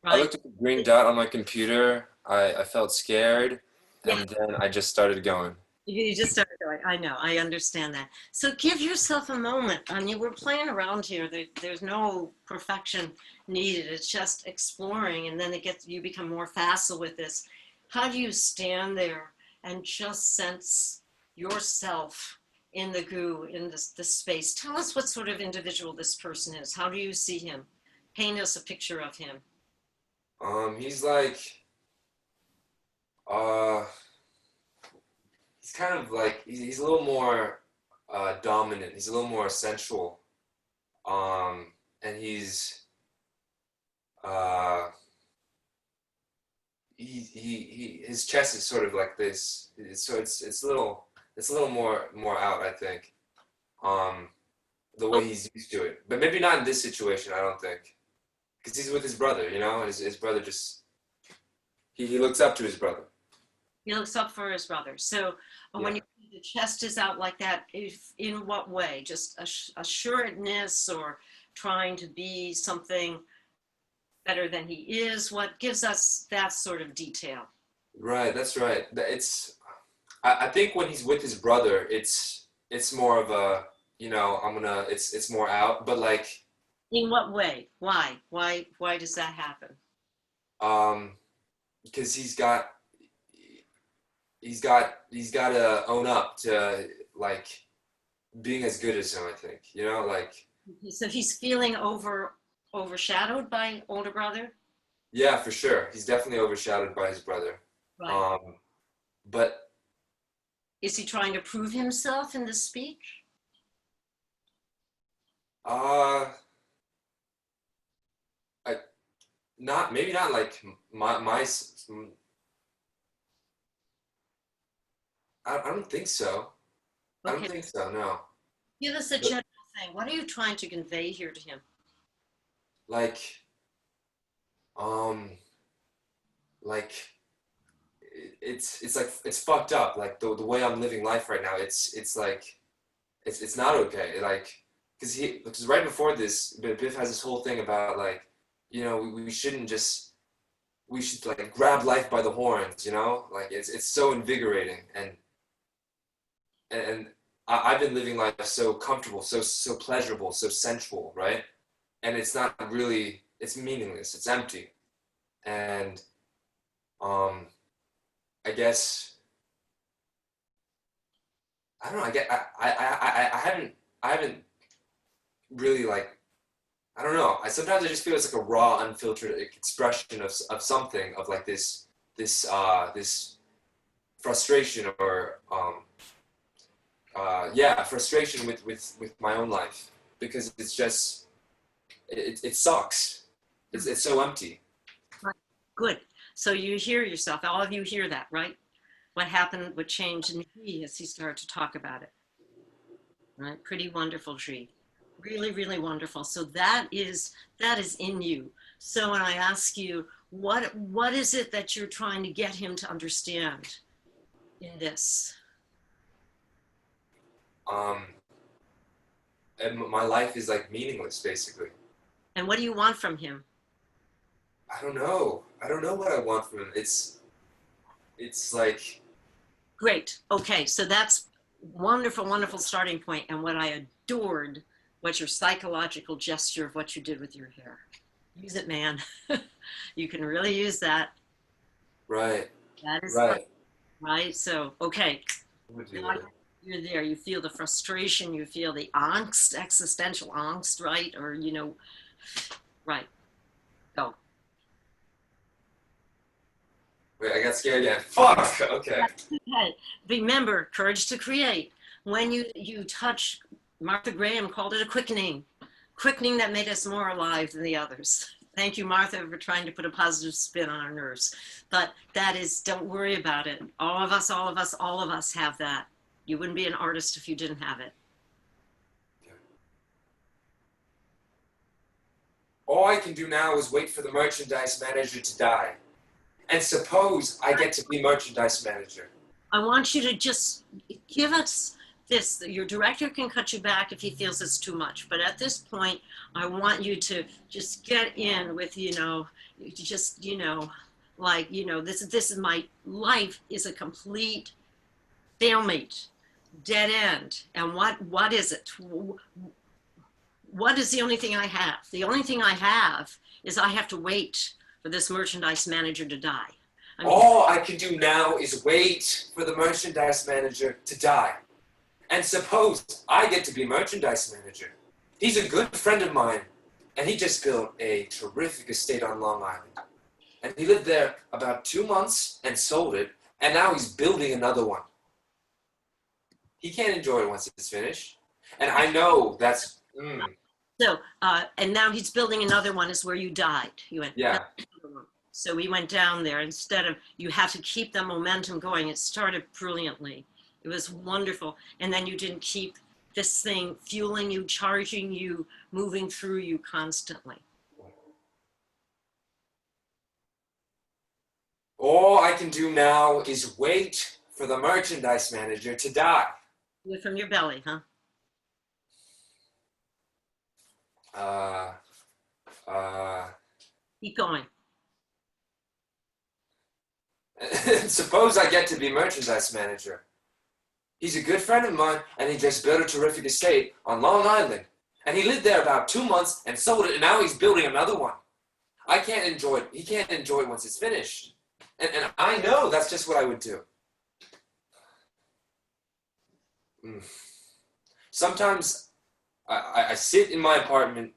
Right? I looked at the green dot on my computer. I felt scared, and then I just started going. You just started going. I know. I understand that. So give yourself a moment. I mean, we're playing around here. There's no perfection needed. It's just exploring, and then you become more facile with this. How do you stand there and just sense yourself in the goo, in this space? Tell us what sort of individual this person is. How do you see him? Paint us a picture of him. He's like, he's kind of like, he's a little more dominant. He's a little more sensual. And his chest is sort of like this. So it's a little more out, I think. The way he's used to it, but maybe not in this situation. I don't think, because he's with his brother. You know, his brother just he looks up to his brother. He looks up for his brother. So when Yeah. the chest is out like that, if, in what way? Just assuredness or trying to be something better than he is? What gives us that sort of detail? Right, that's right. I think when he's with his brother, it's more of a, you know, it's more out, but like, In what way? Why? Why does that happen? because he's got to own up to like being as good as him, I think, you know, like, So he's feeling overshadowed by older brother? yeah, for sure. He's definitely overshadowed by his brother. Right. But Is he trying to prove himself in this speech? maybe not like I don't think so. I don't Okay. think so, no. Give us a general thing. What are you trying to convey here to him? Like, like it's like it's fucked up. Like the way I'm living life right now, it's like it's not okay. Like, because right before this, Biff has this whole thing about like, you know, we shouldn't just, we should like grab life by the horns, you know, like it's so invigorating, and I've been living life so comfortable, so pleasurable, so sensual, right? And it's not really, it's meaningless, it's empty, and I guess I don't know. I haven't really like, I don't know. Sometimes I just feel it's like a raw, unfiltered expression of something, of like this frustration or frustration with my own life, because it's just it sucks. It's so empty. Good. So you hear yourself. All of you hear that, right? What happened, what changed in he as he started to talk about it. Right? Pretty wonderful tree. Really, really wonderful. So that is in you. So when I ask you, what is it that you're trying to get him to understand in this? And my life is like meaningless, basically. And what do you want from him? I don't know. I don't know what I want from him. It's like, Great. Okay. So that's wonderful, wonderful starting point. And what I adored was your psychological gesture of what you did with your hair. Use it, man. You can really use that. right, That is right. right. So, okay. I'm gonna do Now that. you're there. You feel the frustration. You feel the angst, existential angst, right? Or, you know, right. Go. Wait, I got scared again. Fuck. Okay. Okay. Remember, courage to create. When you touch, Martha Graham called it a quickening that made us more alive than the others. Thank you, Martha, for trying to put a positive spin on our nerves. But that is, don't worry about it. All of us have that. You wouldn't be an artist if you didn't have it. All I can do now is wait for the merchandise manager to die. And suppose I get to be merchandise manager. I want you to just give us this. Your director can cut you back if he feels it's too much. But at this point, I want you to just get in with, you know, just, you know, like, you know, this is my life is a complete stalemate, dead end. And what is it? What is the only thing I have? The only thing I have is I have to wait for this merchandise manager to die. I mean, All I can do now is wait for the merchandise manager to die. And suppose I get to be merchandise manager. He's a good friend of mine, and he just built a terrific estate on Long Island. And he lived there about 2 months and sold it, and now he's building another one. He can't enjoy it once it's finished. And I know that's... So, and now he's building another one is where you died. You went, Yeah. So we went down there instead of, you have to keep the momentum going. It started brilliantly. It was wonderful. And then you didn't keep this thing fueling you, charging you, moving through you constantly. All I can do now is wait for the merchandise manager to die. Do it from your belly, huh? Keep going. Suppose I get to be merchandise manager. He's a good friend of mine, and he just built a terrific estate on Long Island. And he lived there about 2 months and sold it, and now he's building another one. I can't enjoy it. He can't enjoy it once it's finished. And I know that's just what I would do. Sometimes I sit in my apartment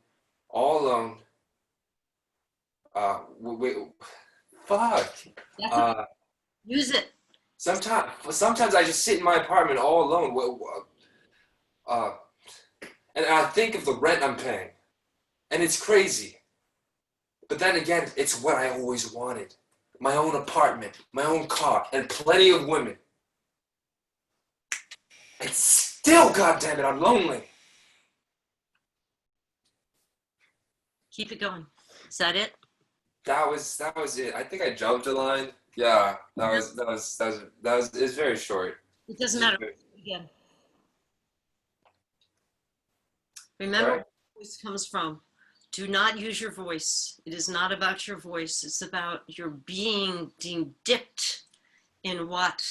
all alone. Fuck. Use it. Sometimes I just sit in my apartment all alone. And I think of the rent I'm paying. And it's crazy. But then again, it's what I always wanted. My own apartment, my own car, and plenty of women. And still, goddammit, I'm lonely. Keep it going. Is that it? That was it. I think I jumped a line. Yeah, it's very short. It doesn't matter. Again. Remember where your voice comes from. Do not use your voice. It is not about your voice. It's about your being being dipped in what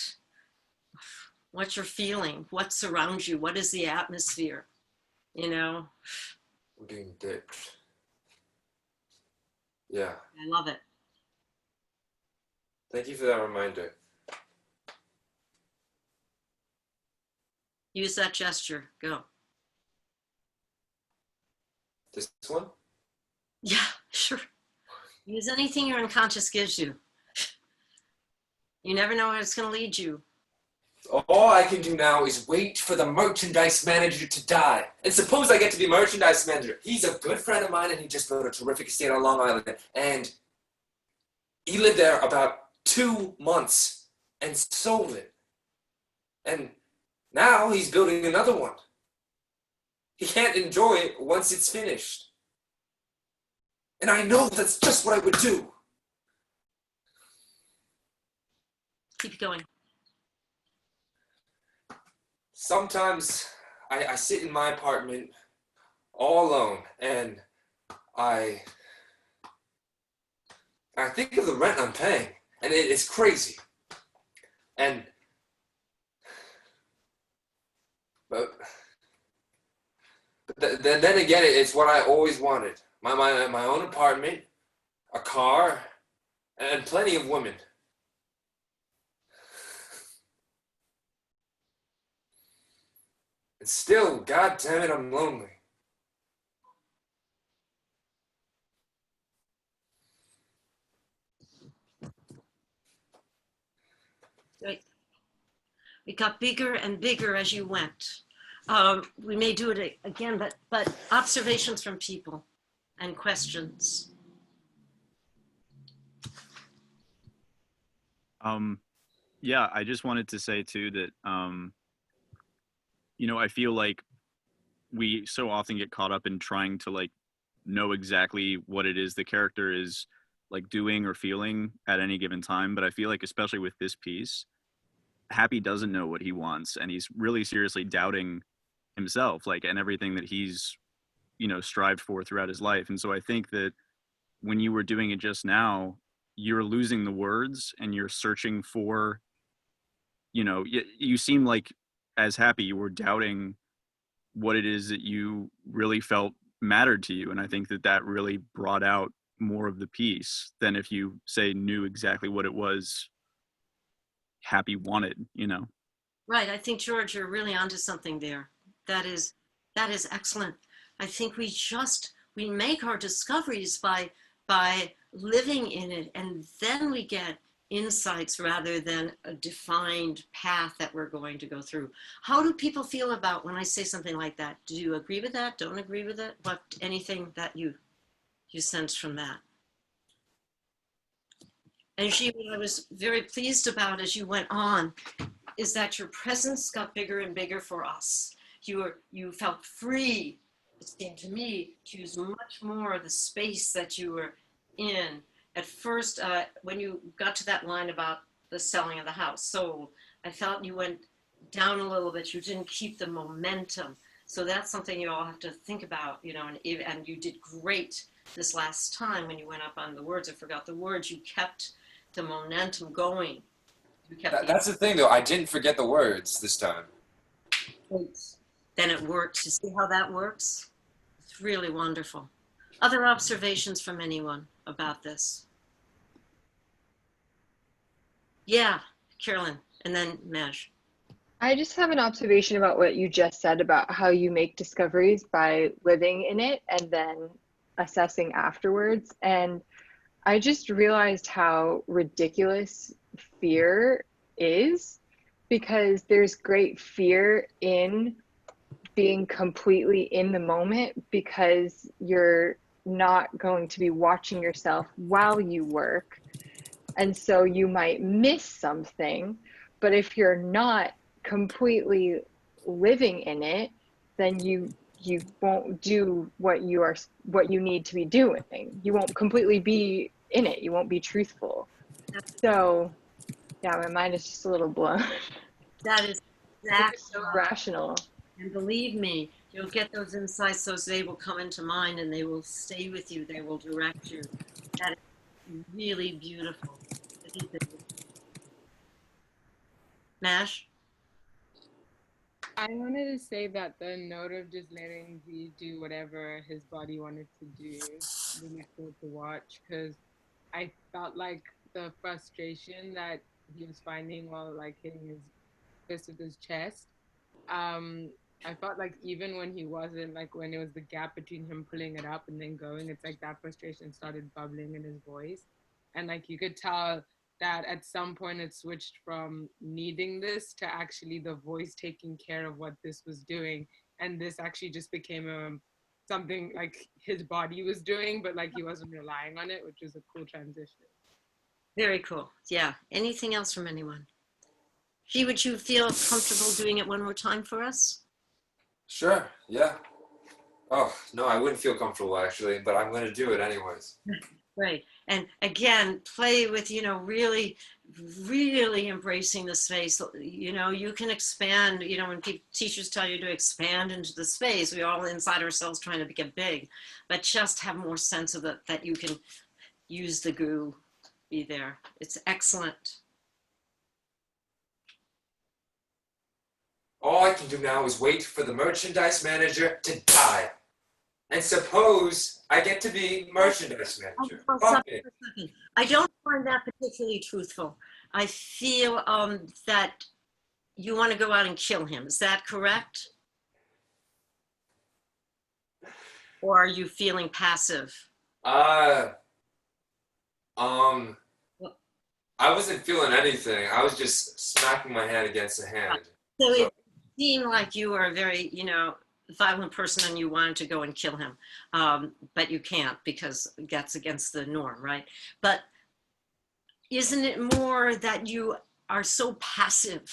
you're feeling, what's around you, what is the atmosphere, you know? Being dipped. Yeah. I love it. Thank you for that reminder. Use that gesture. Go. This one? Yeah, sure. Use anything your unconscious gives you. You never know where it's going to lead you. All I can do now is wait for the merchandise manager to die. And suppose I get to be merchandise manager. He's a good friend of mine, and he just built a terrific estate on Long Island. And he lived there about 2 months and sold it. And now he's building another one. He can't enjoy it once it's finished. And I know that's just what I would do. Keep going. Sometimes I sit in my apartment all alone, and I think of the rent I'm paying, and it's crazy. But then again, it's what I always wanted. My own apartment, a car, and plenty of women. And still, God damn it, I'm lonely. Right. It got bigger and bigger as you went. We may do it again, but observations from people and questions. Yeah, I just wanted to say too that, you know, I feel like we so often get caught up in trying to like know exactly what it is the character is like doing or feeling at any given time. But I feel like, especially with this piece, Happy doesn't know what he wants, and he's really seriously doubting himself, like, and everything that he's, you know, strived for throughout his life. And so I think that when you were doing it just now, you're losing the words and you're searching for, you know, you seem like, as Happy, you were doubting what it is that you really felt mattered to you. And I think that that really brought out more of the piece than if you say knew exactly what it was Happy wanted, you know. Right. I think, George, you're really onto something there. That is excellent. I think we make our discoveries by living in it, and then we get insights rather than a defined path that we're going to go through. How do people feel about when I say something like that? Do you agree with that? Don't agree with it? What, anything that you sense from that? And what I was very pleased about as you went on is that your presence got bigger and bigger for us. You felt free, it seemed to me, to use much more of the space that you were in. at first, when you got to that line about the selling of the house sold, I felt you went down a little bit. You didn't keep the momentum. So that's something you all have to think about, you know, and you did great this last time when you went up on the words. I forgot the words. You kept the momentum going. You kept That's the thing, though. I didn't forget the words this time. Then it works. You see how that works? It's really wonderful. Other observations from anyone about this? Yeah, Carolyn, and then Maj. I just have an observation about what you just said about how you make discoveries by living in it and then assessing afterwards. And I just realized how ridiculous fear is, because there's great fear in being completely in the moment, because you're not going to be watching yourself while you work. And so you might miss something, but if you're not completely living in it, then you won't do what you need to be doing. You won't completely be in it. You won't be truthful. So yeah, my mind is just a little blown. That is exactly so rational. And believe me, you'll get those insights, those they will come into mind and they will stay with you. They will direct you. That is really beautiful. Mash? I wanted to say that the note of just letting Z do whatever his body wanted to do really cool to watch, because I felt like the frustration that he was finding while like hitting his fist with his chest. I felt like even when he wasn't, like when it was the gap between him pulling it up and then going, it's like that frustration started bubbling in his voice. And like you could tell that at some point it switched from needing this to actually the voice taking care of what this was doing. And this actually just became something like his body was doing, but like he wasn't relying on it, which was a cool transition. Very cool. Yeah. Anything else from anyone? G, would you feel comfortable doing it one more time for us? Sure, yeah. Oh, no, I wouldn't feel comfortable actually, but I'm going to do it anyways. Right. And again, play with, you know, really, really embracing the space. You know, you can expand, you know, when teachers tell you to expand into the space, we're all inside ourselves trying to get big, but just have more sense of it, that you can use the goo, be there. It's excellent. All I can do now is wait for the merchandise manager to die. And suppose I get to be merchandise manager. Okay. I don't find that particularly truthful. I feel that you want to go out and kill him. Is that correct? Or are you feeling passive? I wasn't feeling anything. I was just smacking my hand against the hand. So it seemed like you were a very, you know, violent person and you wanted to go and kill him. But you can't because that's against the norm, right? But isn't it more that you are so passive,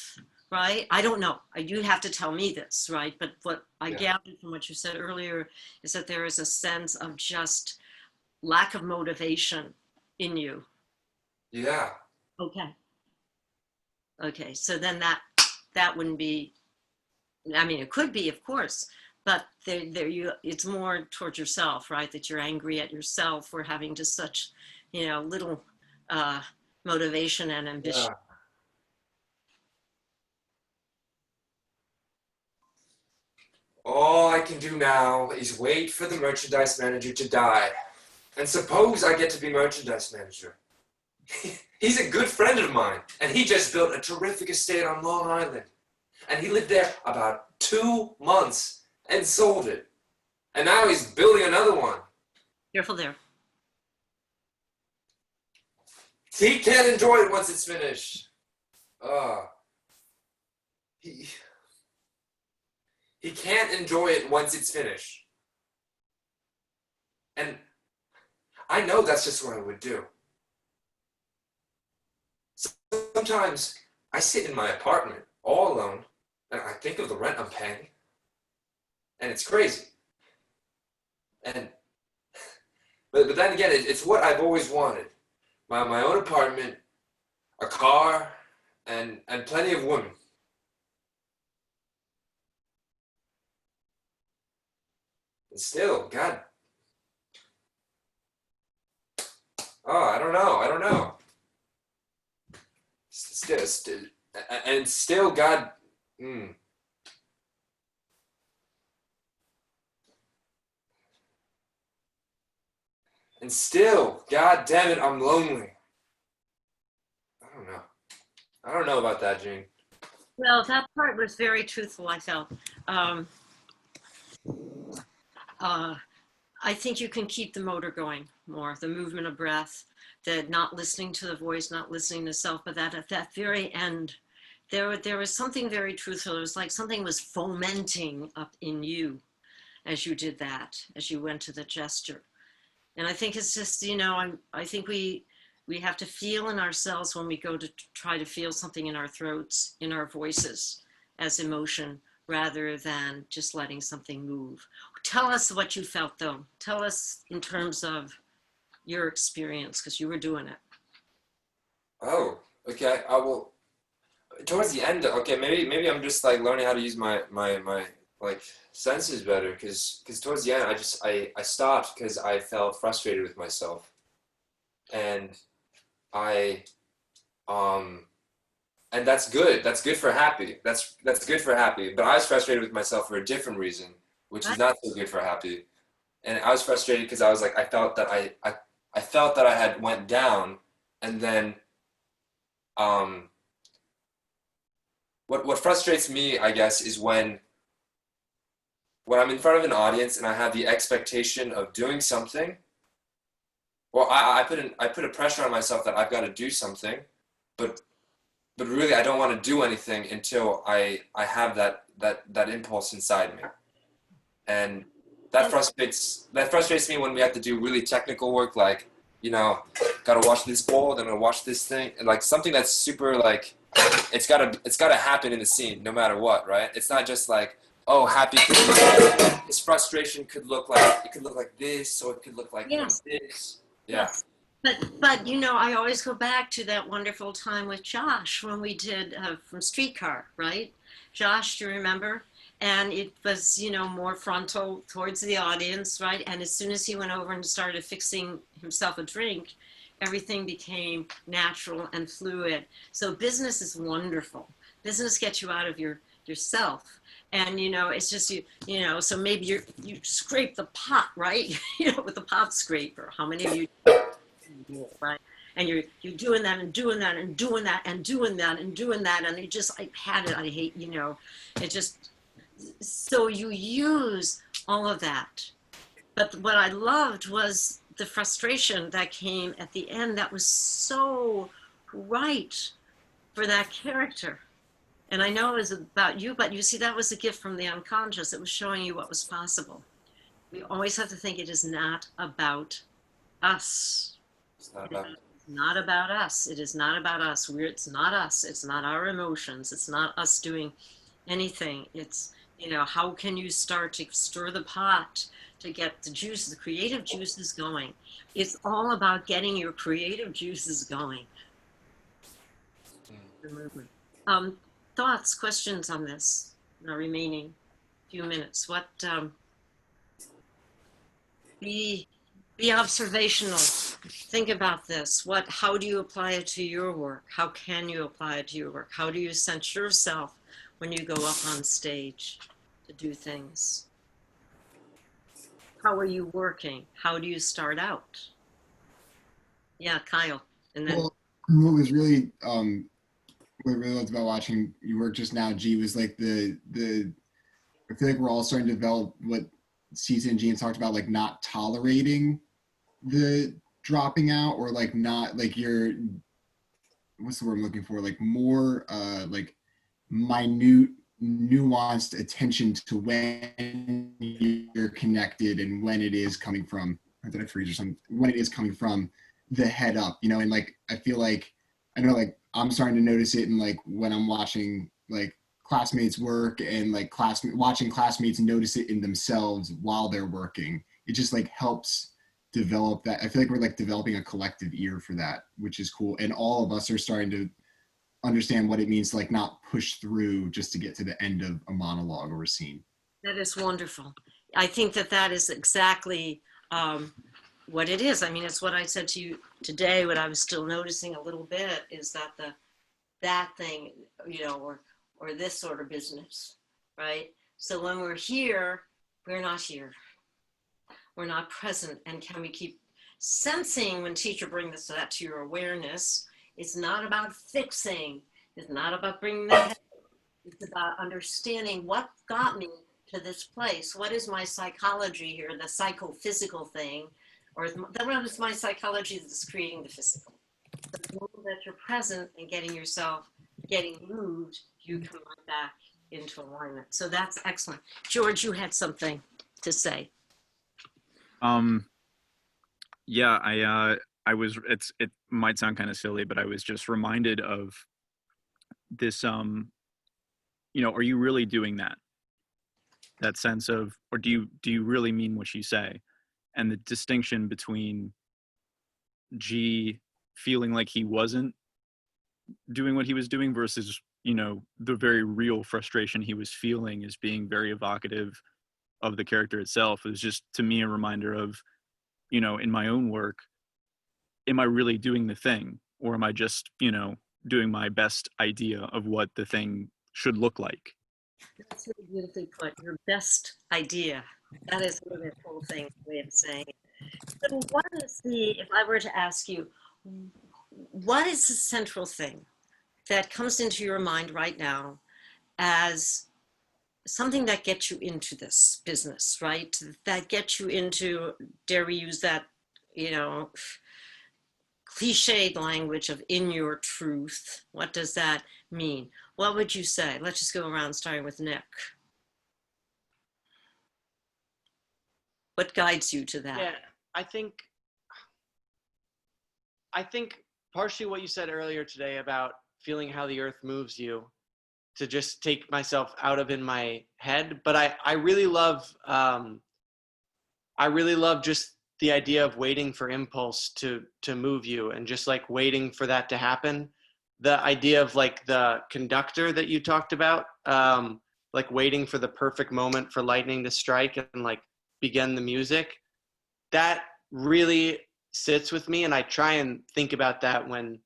right? I don't know. You have to tell me this, right? But what I gathered from what you said earlier is that there is a sense of just lack of motivation in you. Yeah. Okay. Okay. So then that wouldn't be, I mean, it could be, of course, but it's more towards yourself, right? That you're angry at yourself for having just such, you know, little motivation and ambition. Yeah. All I can do now is wait for the merchandise manager to die. And suppose I get to be merchandise manager. He's a good friend of mine, and he just built a terrific estate on Long Island. And he lived there about 2 months and sold it. And now he's building another one. Careful there. He can't enjoy it once it's finished. He can't enjoy it once it's finished. And I know that's just what I would do. Sometimes I sit in my apartment all alone and I think of the rent I'm paying. And it's crazy. But then again, it's what I've always wanted. my own apartment, a car, and plenty of women. And still, God. Oh, I don't know. Still, God. And still, God damn it, I'm lonely. I don't know about that, Gene. Well, that part was very truthful, I felt. I think you can keep the motor going more, the movement of breath, the not listening to the voice, not listening to self, but that at that very end, there was something very truthful. It was like something was fomenting up in you as you did that, as you went to the gesture. And I think it's just, I think we have to feel in ourselves when we go to try to feel something in our throats, in our voices as emotion, rather than just letting something move. Tell us what you felt though. Tell us in terms of your experience, because you were doing it. Oh, okay. I will. Towards the end, okay, maybe I'm just like learning how to use my like senses better, because towards the end I stopped because I felt frustrated with myself, and and that's good. That's good for happy. That's good for happy. But I was frustrated with myself for a different reason, which is not so good for happy. And I was frustrated because I was like, I felt that I had went down, and then what frustrates me, I guess, is when I'm in front of an audience and I have the expectation of doing something. Well, I put a pressure on myself that I've got to do something, but really I don't want to do anything until I have that impulse inside me, and that frustrates me when we have to do really technical work, like, gotta wash this bowl, then I'll wash this thing, and like something that's super like it's gotta happen in the scene no matter what, right? It's not just like, oh, happy could look like, his frustration could look like this, or it could look like this. Yeah. Yes. But I always go back to that wonderful time with Josh when we did from Streetcar, right? Josh, do you remember? And it was, more frontal towards the audience, right? And as soon as he went over and started fixing himself a drink, everything became natural and fluid. So business is wonderful. Business gets you out of yourself. And, it's just, so maybe you scrape the pot, right? With the pot scraper. How many of you do it, right? And you're doing that and doing that and doing that and doing that and doing that. And it just, I hate, it just, so you use all of that. But what I loved was the frustration that came at the end that was so right for that character. And I know it was about you, but you see, that was a gift from the unconscious. It was showing you what was possible. We always have to think it is not about us. It's not about not about us. It is not about us. It's not us. It's not our emotions. It's not us doing anything. It's, how can you start to stir the pot to get the juice, the creative juices going? It's all about getting your creative juices going. The movement. Thoughts, questions on this in our remaining few minutes? What, be observational. Think about this. How do you apply it to your work? How can you apply it to your work? How do you sense yourself when you go up on stage to do things? How are you working? How do you start out? Yeah, Kyle. And then what was really what I really loved about watching your work just now, G, was like the I feel like we're all starting to develop what Ceta and Gene talked about, like not tolerating the dropping out, or like not like your, what's the word I'm looking for, like more like minute nuanced attention to when you're connected and when it is coming from, or did I freeze or something, when it is coming from the head up, and like I feel like, I know like I'm starting to notice it in like when I'm watching like classmates work, and like watching classmates notice it in themselves while they're working. It just like helps develop that. I feel like we're like developing a collective ear for that, which is cool. And all of us are starting to understand what it means to like not push through just to get to the end of a monologue or a scene. That is wonderful. I think that that is exactly what it is. I mean, it's what I said to you today, what I was still noticing a little bit is that that thing, you know, or this sort of business, right? So when we're here, we're not here. We're not present. And can we keep sensing when teacher brings that to your awareness? It's not about fixing. It's not about bringing that. It's about understanding what got me to this place. What is my psychology here, the psychophysical thing, or what is my psychology that's creating the physical? The moment that you're present and getting moved, you come right back into alignment. So that's excellent. George, you had something to say. Yeah, I was, it might sound kind of silly, but I was just reminded of this, you know, are you really doing that? That sense of, or do you really mean what you say? And the distinction between G feeling like he wasn't doing what he was doing versus, you know, the very real frustration he was feeling as being very evocative of the character itself. It was just, to me, a reminder of, you know, in my own work, am I really doing the thing? Or am I just, you know, doing my best idea of what the thing should look like? That's really beautifully put. Your best idea. That is really a cool thing, way of saying it. So what is if I were to ask you, what is the central thing that comes into your mind right now as something that gets you into this business, right? That gets you into, dare we use that, you know, cliched language of in your truth. What does that mean? What would you say? Let's just go around starting with Nick. What guides you to that? Yeah, I think partially what you said earlier today about feeling how the earth moves you, to just take myself out of in my head. But I really love just the idea of waiting for impulse to move you, and just like waiting for that to happen. The idea of like the conductor that you talked about, like waiting for the perfect moment for lightning to strike and like begin the music, that really sits with me. And I try and think about that when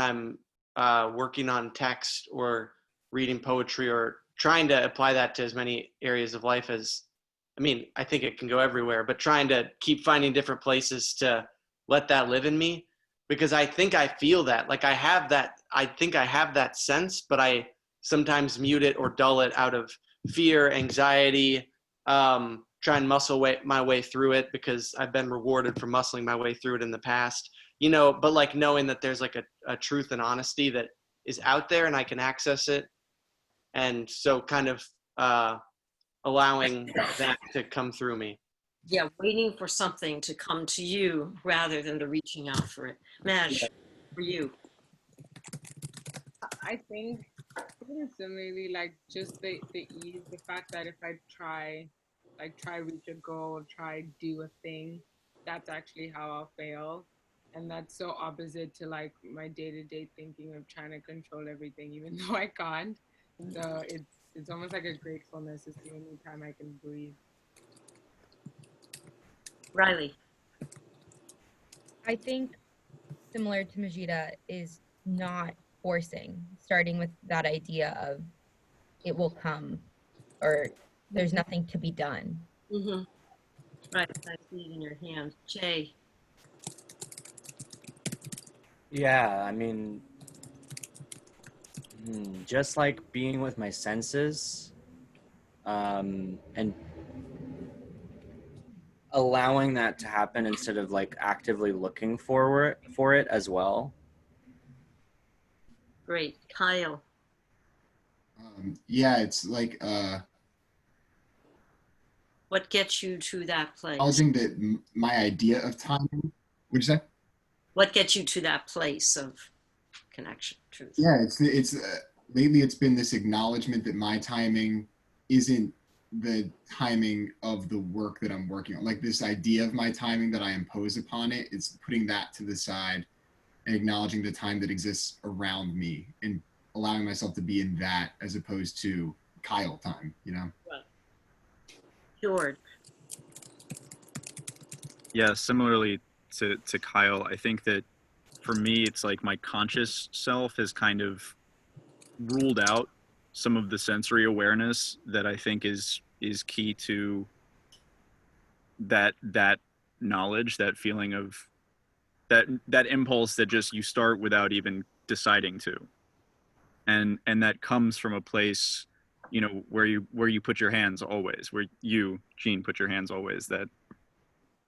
I'm working on text or reading poetry, or trying to apply that to as many areas of life as, I mean, I think it can go everywhere, but trying to keep finding different places to let that live in me, because I think I feel that, like I think I have that sense, but I sometimes mute it or dull it out of fear, anxiety, try and muscle my way through it because I've been rewarded for muscling my way through it in the past, you know, but like knowing that there's like a truth and honesty that is out there and I can access it. And so kind of allowing that to come through me. Yeah, waiting for something to come to you rather than to reaching out for it. Madge, for you. I think similarly, like just the ease, the fact that if I try reach a goal, try do a thing, that's actually how I'll fail. And that's so opposite to like my day-to-day thinking of trying to control everything, even though I can't. So it's almost like a gratefulness. It's the only time I can breathe. Riley. I think similar to Majida is not forcing, starting with that idea of it will come or there's nothing to be done. Mm-hmm. Right, I see it in your hand. Jay. Yeah, I mean, just like being with my senses, and allowing that to happen instead of like actively looking for it as well. Great. Kyle. Yeah, it's like What gets you to that place? acknowledging that my idea of timing. What'd you say? What gets you to that place of connection, truth? Yeah, it's lately it's been this acknowledgement that my timing isn't the timing of the work that I'm working on. Like this idea of my timing that I impose upon it, it's putting that to the side and acknowledging the time that exists around me and allowing myself to be in that as opposed to Kyle time, you know? George. Yeah, similarly to Kyle, I think that for me, it's like my conscious self has kind of ruled out some of the sensory awareness that I think is key to that knowledge, that feeling of that impulse that just you start without even deciding to, and that comes from a place, you know, where you put your hands always, where you, Gene, put your hands always,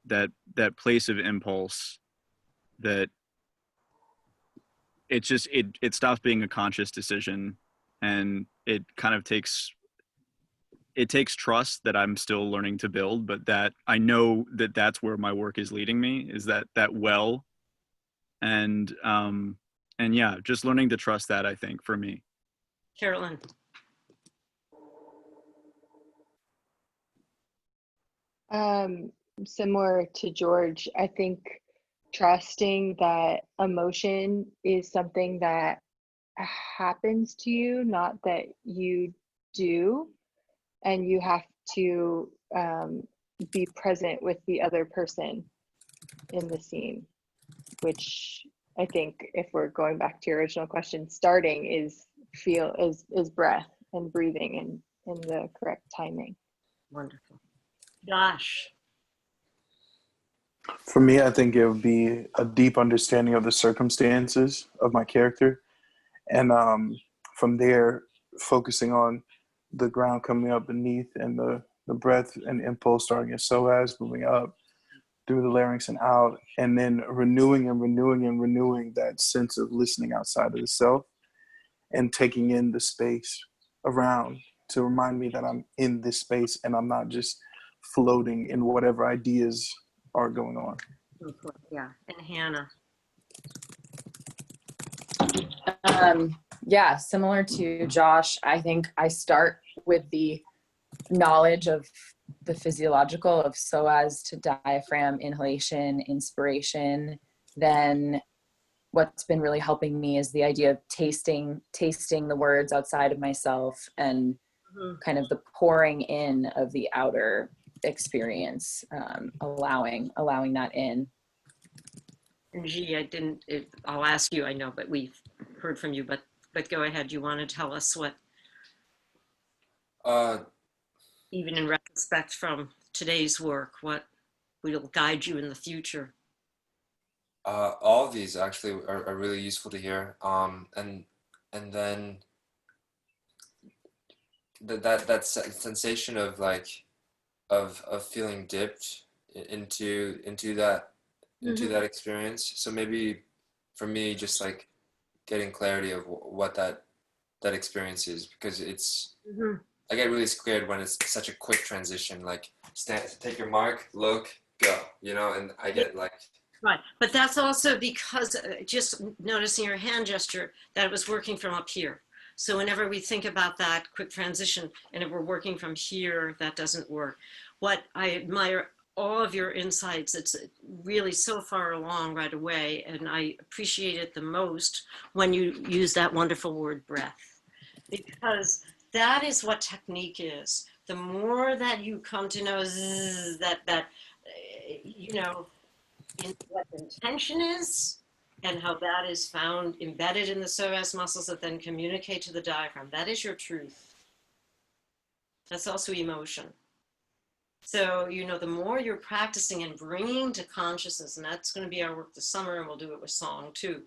that place of impulse, that it just it stops being a conscious decision, and it kind of takes trust that I'm still learning to build, but that I know that that's where my work is leading me, is that well. And yeah, just learning to trust that, I think, for me. Carolyn. Similar to George, I think trusting that emotion is something that happens to you, not that you do, and you have to be present with the other person in the scene, which I think, if we're going back to your original question, starting is breath and breathing and in the correct timing. Wonderful. Josh. For me, I think it would be a deep understanding of the circumstances of my character. And from there, focusing on the ground coming up beneath and the breath and impulse starting at psoas, moving up through the larynx and out, and then renewing that sense of listening outside of the self and taking in the space around to remind me that I'm in this space and I'm not just floating in whatever ideas are going on. Yeah, and Hannah. Yeah, similar to Josh, I think I start with the knowledge of the physiological of psoas to diaphragm, inhalation, inspiration. Then what's been really helping me is the idea of tasting the words outside of myself and kind of the pouring in of the outer experience, allowing that in. And G, I'll ask you, I know, but we've heard from you, but go ahead. You want to tell us what, even in retrospect from today's work, what will guide you in the future? All of these actually are really useful to hear. And then that sensation of like, of feeling dipped into that experience. So maybe for me, just like getting clarity of what that experience is, because it's, I get really scared when it's such a quick transition, like take your mark, look, go, you know, and I get like. Right, but that's also because just noticing your hand gesture, that it was working from up here. So whenever we think about that quick transition, and if we're working from here, that doesn't work. What I admire all of your insights, it's really so far along right away, and I appreciate it the most when you use that wonderful word breath, because that is what technique is. The more that you come to know you know, what intention is and how that is found embedded in the psoas muscles that then communicate to the diaphragm. That is your truth. That's also emotion. So, you know, the more you're practicing and bringing to consciousness, and that's going to be our work this summer, and we'll do it with song too.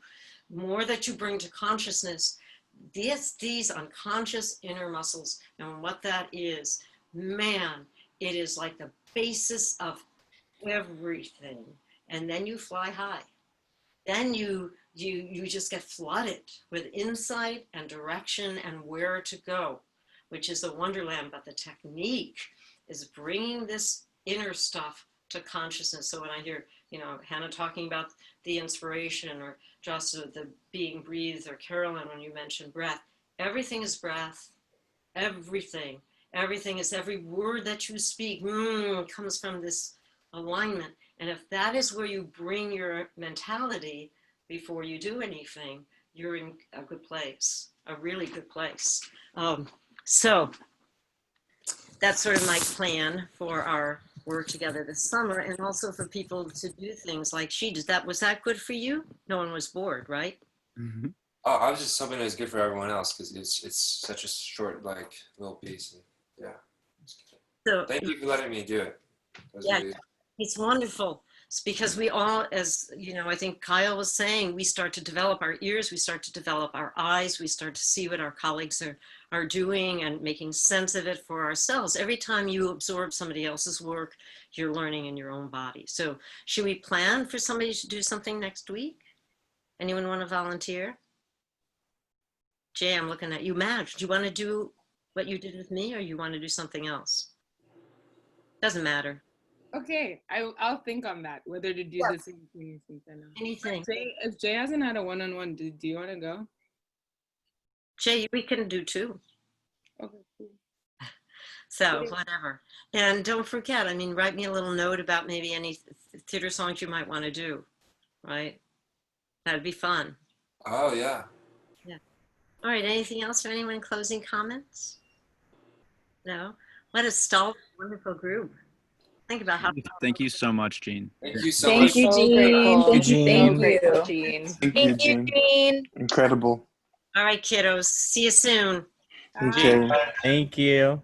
The more that you bring to consciousness, these unconscious inner muscles, and what that is, man, it is like the basis of everything. And then you fly high. Then you just get flooded with insight and direction and where to go, which is a wonderland. But the technique is bringing this inner stuff to consciousness. So when I hear, you know, Hannah talking about the inspiration, or just the being breathed, or Carolyn when you mentioned breath, everything is breath, everything. Everything is, every word that you speak comes from this alignment. And if that is where you bring your mentality before you do anything, you're in a good place, a really good place. So that's sort of my plan for our work together this summer, and also for people to do things like she did. Was that good for you? No one was bored, right? Mm-hmm. Oh, I was just hoping it was good for everyone else because it's such a short like little piece. And, yeah. So Thank you for letting me do it. Yeah, it's wonderful. It's because we all, as you know, I think Kyle was saying, we start to develop our ears, we start to develop our eyes, we start to see what our colleagues are doing and making sense of it for ourselves. Every time you absorb somebody else's work, you're learning in your own body. So should we plan for somebody to do something next week? Anyone want to volunteer? Jay, I'm looking at you. Madge, do you want to do what you did with me, or you want to do something else? Doesn't matter. Okay, I'll think on that, whether to do the same thing or something else. Anything. If Jay hasn't had a one-on-one, do you want to go? Jay, we can do two. Okay, cool. So whatever. And don't forget, I mean, write me a little note about maybe any theater songs you might want to do, right? That'd be fun. Oh, yeah. Yeah. All right, anything else or anyone closing comments? No? What a stalwart, wonderful group. Think about how. Thank you so much, Jean. Thank you so much. Thank you, So Jean. grateful. Thank you, Jean. thank you. Jean. Thank you, Jean. Incredible. All right, kiddos. See you soon. Okay. Thank you.